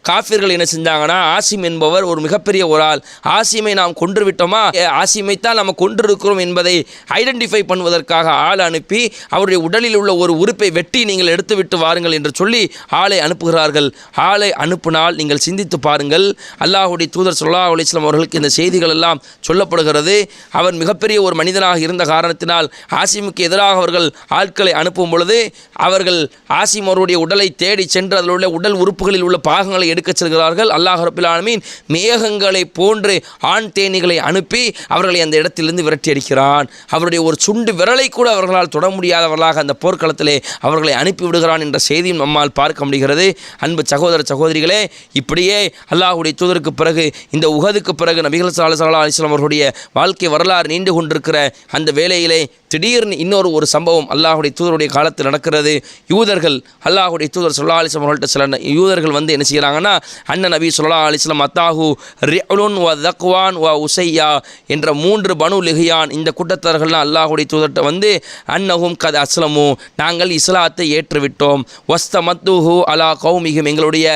காஃபிர்கள் என்ன செஞ்சாங்கன்னா, ஆசிம் என்பவர் ஒரு மிகப்பெரிய ஒரு ஆள், ஆசிமை நாம் கொன்று விட்டோமா, ஆசிமைத்தான் நம்ம கொன்றிருக்கிறோம் என்பதை ஐடென்டிஃபை பண்ணுவதற்காக ஆள் அனுப்பி அவருடைய உடலில் உள்ள ஒரு உறுப்பை வெட்டி நீங்கள் எடுத்துவிட்டு வாருங்கள் என்று சொல்லி ஆளை அனுப்புகிறார்கள். ஆளை அனுப்பினால் நீங்கள் சிந்தித்து பாருங்கள், அல்லாஹ்வுடைய தூதர் ஸல்லல்லாஹு அலைஹி வஸல்லம் அவர்களுக்கு இந்த செய்திகள் எல்லாம் சொல்லப்படுகிறது. அவர் மிகப்பெரிய ஒரு மனிதனாக இருந்த காரணத்தினால் ஆசிமுக்கு எதிராக அவர்கள் ஆட்களை அனுப்பும் பொழுது அவர்கள் ஆசிம் அவருடைய உடலை தேடி சென்று அதில் உள்ள உடல் உறுப்புகளில் உள்ள பாகங்களை எடுக்கச் செல்கிறார்கள். அல்லாஹ் ரப்பில் ஆலமீன் மேகங்களை போன்று ஆண் தேனிகளை அனுப்பி அவர்களை அந்த இடத்திலிருந்து விரட்டி அடிக்கிறான். அவருடைய ஒரு சுண்டு விரலை கூட அவர்களால் தொட முடியாதவர்களாக அந்த போர்க்களத்திலே அவர்களை அனுப்பி விடுகிறான் என்ற செய்தியும் நம்மால் பார்க்க முடிகிறது. அன்பு சகோதர சகோதரிகளே, இப்படியே அல்லாஹ்வுடைய தூதருக்கு பிறகு இந்த உஹதுக்கு பிறகு நபிகள் ஸல்லல்லாஹு அலைஹி வஸல்லம் அவர்களுடைய வாழ்க்கை வரலாறு நீண்டு கொண்டிருக்கிற அந்த வேளையிலே திடீர்னு இன்னொரு சம்பவம் அல்லாஹ்வுடைய தூதருடைய காலத்தில் நடக்கிறது. யூதர்கள் அல்லாஹ்வுடைய தூதர் ஸல்லல்லாஹு அலைஹி வஸல்லம் அவர்கள்ட்ட சில யூதர்கள் வந்து என்ன செய்கிறாங்கன்னா, அண்ணன் நபி ஸல்லல்லாஹு அலைஹி வஸல்லம் அத்தாஹு ரிஅலுன் வ தக்வான் வ உசையா என்ற 3 பனு லிஹியான் இந்த கூட்டத்தார்கள்லாம் அல்லாஹ்வுடைய தூதர்கிட்ட வந்து அன்னஹும் கத் அஸ்லமு, நாங்கள் இஸ்லாத்தை ஏற்றுவிட்டோம், வஸ்தமத்துஹு அலா கௌமிஹிம், எங்களுடைய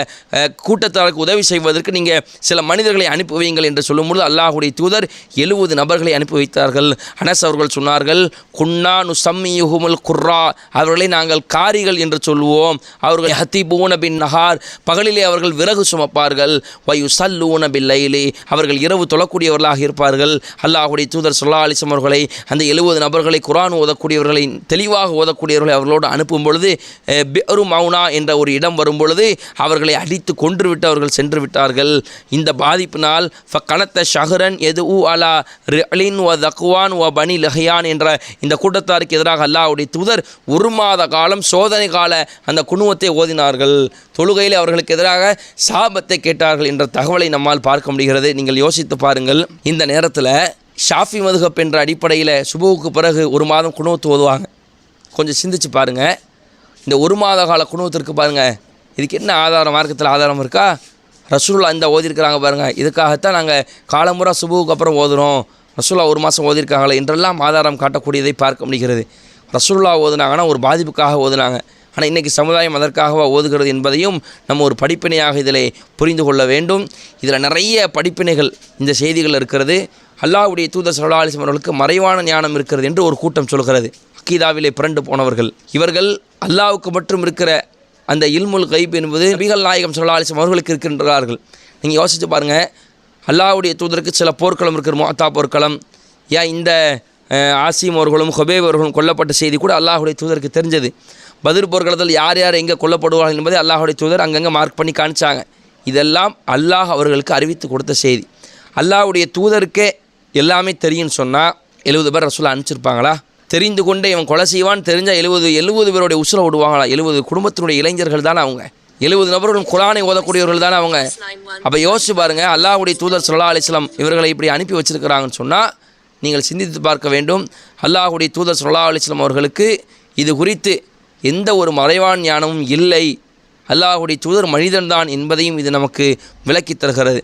கூட்டத்தாருக்கு உதவி செய்வதற்கு நீங்கள் சில மனிதர்களை அனுப்பி வையுங்கள் என்று சொல்லும்போது அல்லாஹ்வுடைய தூதர் 70 நபர்களை அனுப்பி வைத்தார்கள். அனஸ் அவர்கள் சொன்னார்கள், குன்னா நுசம்மியுஹுமுல் குர்ரா, அவர்களை நாங்கள் காரிகள் என்று சொல்லுவோம். அவர்கள் ஹத்தீபூன பின் நஹார், பகலிலே அவர்கள் விறகு சுமப்பார்கள். வயுசல்லூன பில் லைலி, அவர்கள் இரவு தொழக்கூடியவர்களாக இருப்பார்கள். அல்லாஹ்வுடைய தூதர் ஸல்லல்லாஹு அலைஹி வஸல்லம் அவர்களை அந்த 70 நபர்களை குர்ஆன் ஓதக்கூடியவர்களை தெளிவாக ஓதக்கூடியவர்களை அவர்களோடு அனுப்பும் பொழுது பிஅரு மௌனா என்ற ஒரு இடம் வரும் பொழுது அவர்களை அடித்து கொன்றுவிட்டு அவர்கள் சென்று விட்டார்கள். இந்த பாதிப்பினால் ஃபகனத்த ஷஹரன் எதுஉ அலா ரிஅலின் வ தக்வான் வ பனி லஹியான் என்ற இந்த கூட்டத்தாருக்கு எதிராக அல்லாஹ்வுடைய தூதர் 1 மாத காலம் சோதனை கால அந்த குனுவத்தை ஓதினார்கள். தொழுகையில் அவர்களுக்கு எதிராக சாபத்தை கேட்டார்கள் என்ற தகவலை நம்மால் பார்க்க முடிகிறது. நீங்கள் யோசித்து பாருங்கள், இந்த நேரத்தில் ஷாஃபி மதுஹப் என்ற அடிப்படையில் சுபுவுக்கு பிறகு 1 மாதம் குனுவத்து ஓதுவாங்க. கொஞ்சம் சிந்திச்சு பாருங்கள், இந்த 1 மாத கால குனுவத்திற்கு பாருங்கள், இதுக்கு என்ன ஆதாரம், மார்க்கத்தில் ஆதாரம் இருக்கா? ரசூலுல்லாஹ் இந்த ஓதிருக்கிறாங்க பாருங்கள், இதுக்காகத்தான் நாங்கள் காலமுறை சுபுவுக்கு அப்புறம் ஓதுறோம், ரசூலுல்லாஹ் 1 மாதம் ஓதிருக்காங்களே என்றெல்லாம் ஆதாரம் காட்டக்கூடியதை பார்க்க முடிகிறது. ரசூலுல்லாஹ் ஓதுனாங்கன்னா ஒரு பாதிப்புக்காக ஓதுனாங்க. ஆனால் இன்றைக்கி சமுதாயம் அதற்காகவா ஓதுகிறது என்பதையும் நம்ம ஒரு படிப்பினையாக இதில் புரிந்து கொள்ள வேண்டும். இதில் நிறைய படிப்பினைகள் இந்த செய்திகள் இருக்கிறது. அல்லாஹ்வுடைய தூதர் ஸல்லல்லாஹு அலைஹி வஸல்லம் அவர்களுக்கு மறைவான ஞானம் இருக்கிறது என்று ஒரு கூட்டம் சொல்கிறது. அக்கீதாவிலே புரண்டு போனவர்கள் இவர்கள். அல்லாஹ்வுக்கு மட்டும் இருக்கிற அந்த இல்முல் கைப் என்பது நபிகள் நாயகம் ஸல்லல்லாஹு அலைஹி வஸல்லம் அவர்களுக்கு இருக்கின்றார்கள். நீங்கள் யோசித்து பாருங்கள், அல்லாஹ்வுடைய தூதருக்கு சில போர்க்களம் இருக்கிற முஅத்தா போர்க்களம், ஏன் இந்த ஆசிம் அவர்களும் ஹுபைப் அவர்களும் கொல்லப்பட்ட செய்தி கூட அல்லாஹ்வுடைய தூதருக்கு தெரிஞ்சது. பத்ர் போர்க்களத்தில் யார் யார் எங்கே கொல்லப்படுவார்கள் என்பதை அல்லாஹ்வுடைய தூதர் அங்கங்கே மார்க் பண்ணி காணிச்சாங்க. இதெல்லாம் அல்லாஹ் அவர்களுக்கு அறிவித்து கொடுத்த செய்தி. அல்லாஹ்வுடைய தூதருக்கே எல்லாமே தெரியும்னு சொன்னால் 70 பேர் ரசூலுல்லாஹ் அனுப்பிச்சிருப்பாங்களா? தெரிந்து கொண்டே இவன் கொலை செய்வான்னு தெரிஞ்சால் 70 பேருடைய உசுரை விடுவாங்களா? 70 குடும்பத்தினுடைய இளைஞர்கள் தானே அவங்க, 70 நபர்களும் குர்ஆனை ஓதக்கூடியவர்கள் தானே அவங்க. அப்போ யோசிச்சு பாருங்கள், அல்லாஹ்வுடைய தூதர் ஸல்லல்லாஹு அலைஹி வஸல்லம் இவர்களை இப்படி அனுப்பி வச்சிருக்கிறாங்கன்னு சொன்னால் நீங்கள் சிந்தித்து பார்க்க வேண்டும். அல்லாஹ்வுடைய தூதர் ஸல்லல்லாஹு அலைஹி வஸல்லம் அவர்களுக்கு இது குறித்து எந்த ஒரு மறைவான ஞானமும் இல்லை. அல்லாஹ்வுடைய தூதர் மனிதன்தான் என்பதையும் இது நமக்கு விளக்கி தருகிறது.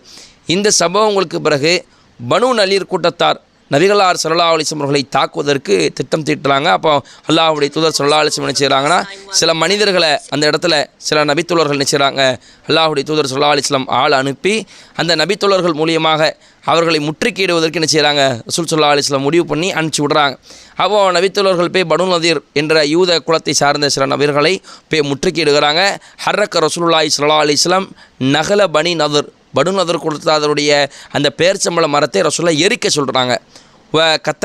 இந்த சம்பவங்களுக்கு பிறகு பனு நலீர் கூட்டத்தார் நபிகளார் ஸல்லல்லாஹு அலைஹி வஸல்லம் அவர்களை தாக்குவதற்கு திட்டம் தீட்டுறாங்க. அப்போ அல்லாஹ்வுடைய தூதர் ஸல்லல்லாஹு அலைஹி வஸல்லம் என்ன செய்கிறாங்கன்னா, சில மனிதர்களை அந்த இடத்துல சில நபித்தோழர்கள் என்ன செய்கிறாங்க, அல்லாஹ்வுடைய தூதர் ஸல்லல்லாஹு அலைஹி வஸல்லம் ஆள் அனுப்பி அந்த நபித்தோழர்கள் மூலியமாக அவர்களை முற்றுகையிடுவதற்கு என்ன செய்கிறாங்க, ரசூல் ஸல்லல்லாஹு அலைஹி வஸல்லம் முடிவு பண்ணி அனுப்பிச்சி விடுறாங்க. அப்போது நபித்தோழர்கள் போய் பனு நதீர் என்ற யூத குலத்தை சார்ந்த சில நபர்களை போய் முற்றுகையிடுகிறாங்க. ஹர்ரக்க ரசூலுல்லாஹி ஸல்லல்லாஹு அலைஹி வஸல்லம் நகல பனி நதர், பனு நதர் கொடுத்த அதனுடைய அந்த பேர்ச்சம்பள மரத்தை ரசூலுல்லாஹ் எரிக்க சொல்கிறாங்க. கத்த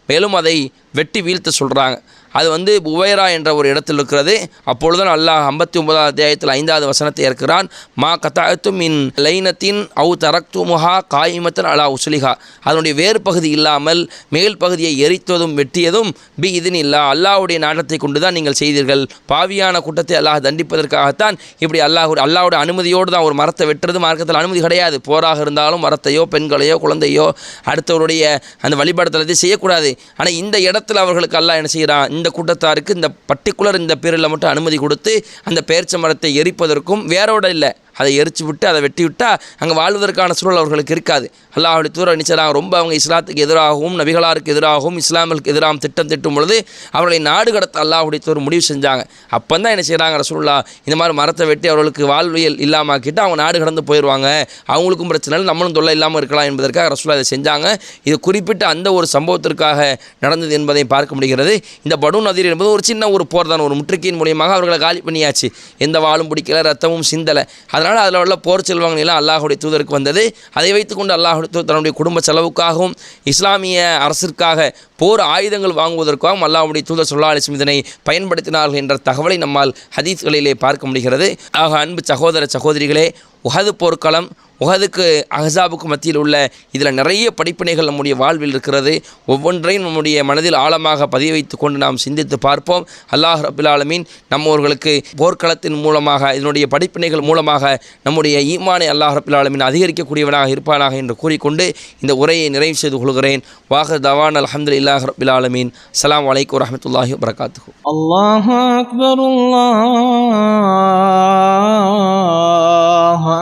மேலும் அதை வெட்டி வீழ்த்த சொல்கிறாங்க. அது வந்து புவைரா என்ற ஒரு இடத்தில் இருக்கிறது. அப்பொழுதுதான் அல்லாஹ் 59வது அத்தியாயத்தில் 5வது வசனத்தை ஏற்கிறான். மா கத்தாயத்தும் மின் லைனத்தின் அவு தரக்துமுஹா காயிமத்தன் அலா உஸ்லிஹா, அதனுடைய வேறு பகுதி இல்லாமல் மேல் பகுதியை எரித்ததும் வெட்டியதும் பி இதன் இல்லா, அல்லாஹ்வுடைய நாட்டத்தை கொண்டு தான் நீங்கள் செய்தீர்கள். பாவியான கூட்டத்தை அல்லாஹ் தண்டிப்பதற்காகத்தான் இப்படி அல்லாஹ்வுடைய அனுமதியோடு தான் ஒரு மரத்தை வெட்டுறது மார்க்கத்தில் அனுமதி கிடையாது. போராக இருந்தாலும் மரத்தையோ பெண்களையோ குழந்தையோ அடுத்தவருடைய அந்த வழிபாடுதலத்தை செய்யக்கூடாது. ஆனால் இந்த இடத்துல அவர்களுக்கு அல்லாஹ் என்ன செய்கிறான், இந்த கூட்டத்தாருக்கு இந்த பர்டிகுலர் இந்த பேரில் மட்டும் அனுமதி கொடுத்து அந்த பேர்ச்ச மரத்தை எரிப்பதற்கும் வேரோட இல்லை, அதை எரிச்சு விட்டு அதை வெட்டி விட்டால் அங்கே வாழ்வதற்கான சூழல் அவர்களுக்கு இருக்காது. அல்லாஹ்வுடைய தூதர் நினைச்சாங்க, ரொம்ப அவங்க இஸ்லாத்துக்கு எதிராகவும் நபிகளாருக்கு எதிராகவும் இஸ்லாமுக்கு எதிராகவும் திட்டம் திட்டும் பொழுது அவர்களை நாடு கடத்த அல்லாஹ்வுடைய தூதர் முடிவு செஞ்சாங்க. அப்போ தான் என்ன செய்கிறாங்க, ரசூலுல்லாஹ் இந்த மாதிரி மரத்தை வெட்டி அவர்களுக்கு வாழ்வியல் இல்லாமக்கிட்டு அவங்க நாடு கடந்து போயிடுவாங்க, அவங்களுக்கும் பிரச்சனை இல்லை, நம்மளும் தொல்லை இல்லாமல் இருக்கலாம் என்பதற்காக ரசூலுல்லாஹ் இதை செஞ்சாங்க. இது குறிப்பிட்ட அந்த ஒரு சம்பவத்திற்காக நடந்தது என்பதை பார்க்க முடிகிறது. இந்த பனு நதீர் என்பது ஒரு சின்ன ஒரு போர் தான், ஒரு முற்றுகையின் மூலியமாக அவர்களை காலி பண்ணியாச்சு. எந்த வாளும் பிடிக்கல, ரத்தமும் சிந்தலை. அதனால் அதில் உள்ள போர் செல்வங்கள்லாம் அல்லாஹ்வுடைய தூதருக்கு வந்தது. அதை வைத்துக்கொண்டு அல்லாஹ்வுடைய தூதர் தன்னுடைய குடும்ப செலவுக்காகவும் இஸ்லாமிய அரசிற்காக போர் ஆயுதங்கள் வாங்குவதற்காகவும் அல்லாஹ்வுடைய தூதர் ஸல்லல்லாஹு அலைஹி வஸல்லம் இதனை பயன்படுத்தினார்கள் என்ற தகவலை நம்மால் ஹதீஸ்களிலே பார்க்க முடிகிறது. ஆக அன்பு சகோதர சகோதரிகளே, உஹது போர்க்களம், உஹதுக்கு அஹ்ஸாபுக்கு மத்தியில் உள்ள இதில் நிறைய படிப்பினைகள் நம்முடைய வாழ்வில் இருக்கிறது. ஒவ்வொன்றையும் நம்முடைய மனதில் ஆழமாக பதிய வைத்து கொண்டு நாம் சிந்தித்து பார்ப்போம். அல்லாஹ் ரப்பில் ஆலமீன் நம்மவர்களுக்கு போர்க்களத்தின் மூலமாக இதனுடைய படிப்பினைகள் மூலமாக நம்முடைய ஈமானை அல்லாஹ் ரப்பில் ஆலமீன் அதிகரிக்கக்கூடியவனாக இருப்பானாக என்று கூறிக்கொண்டு இந்த உரையை நிறைவு செய்து கொள்கிறேன். வாஹிர் தவான் அல்ஹம்துலில்லாஹி ரப்பில் ஆலமீன். அஸ்ஸலாமு அலைக்கும் வரஹ்மத்துல்லாஹி வபரகாத்துஹு. அல்லாஹு அக்பர், அல்லாஹு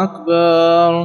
அக்பர்.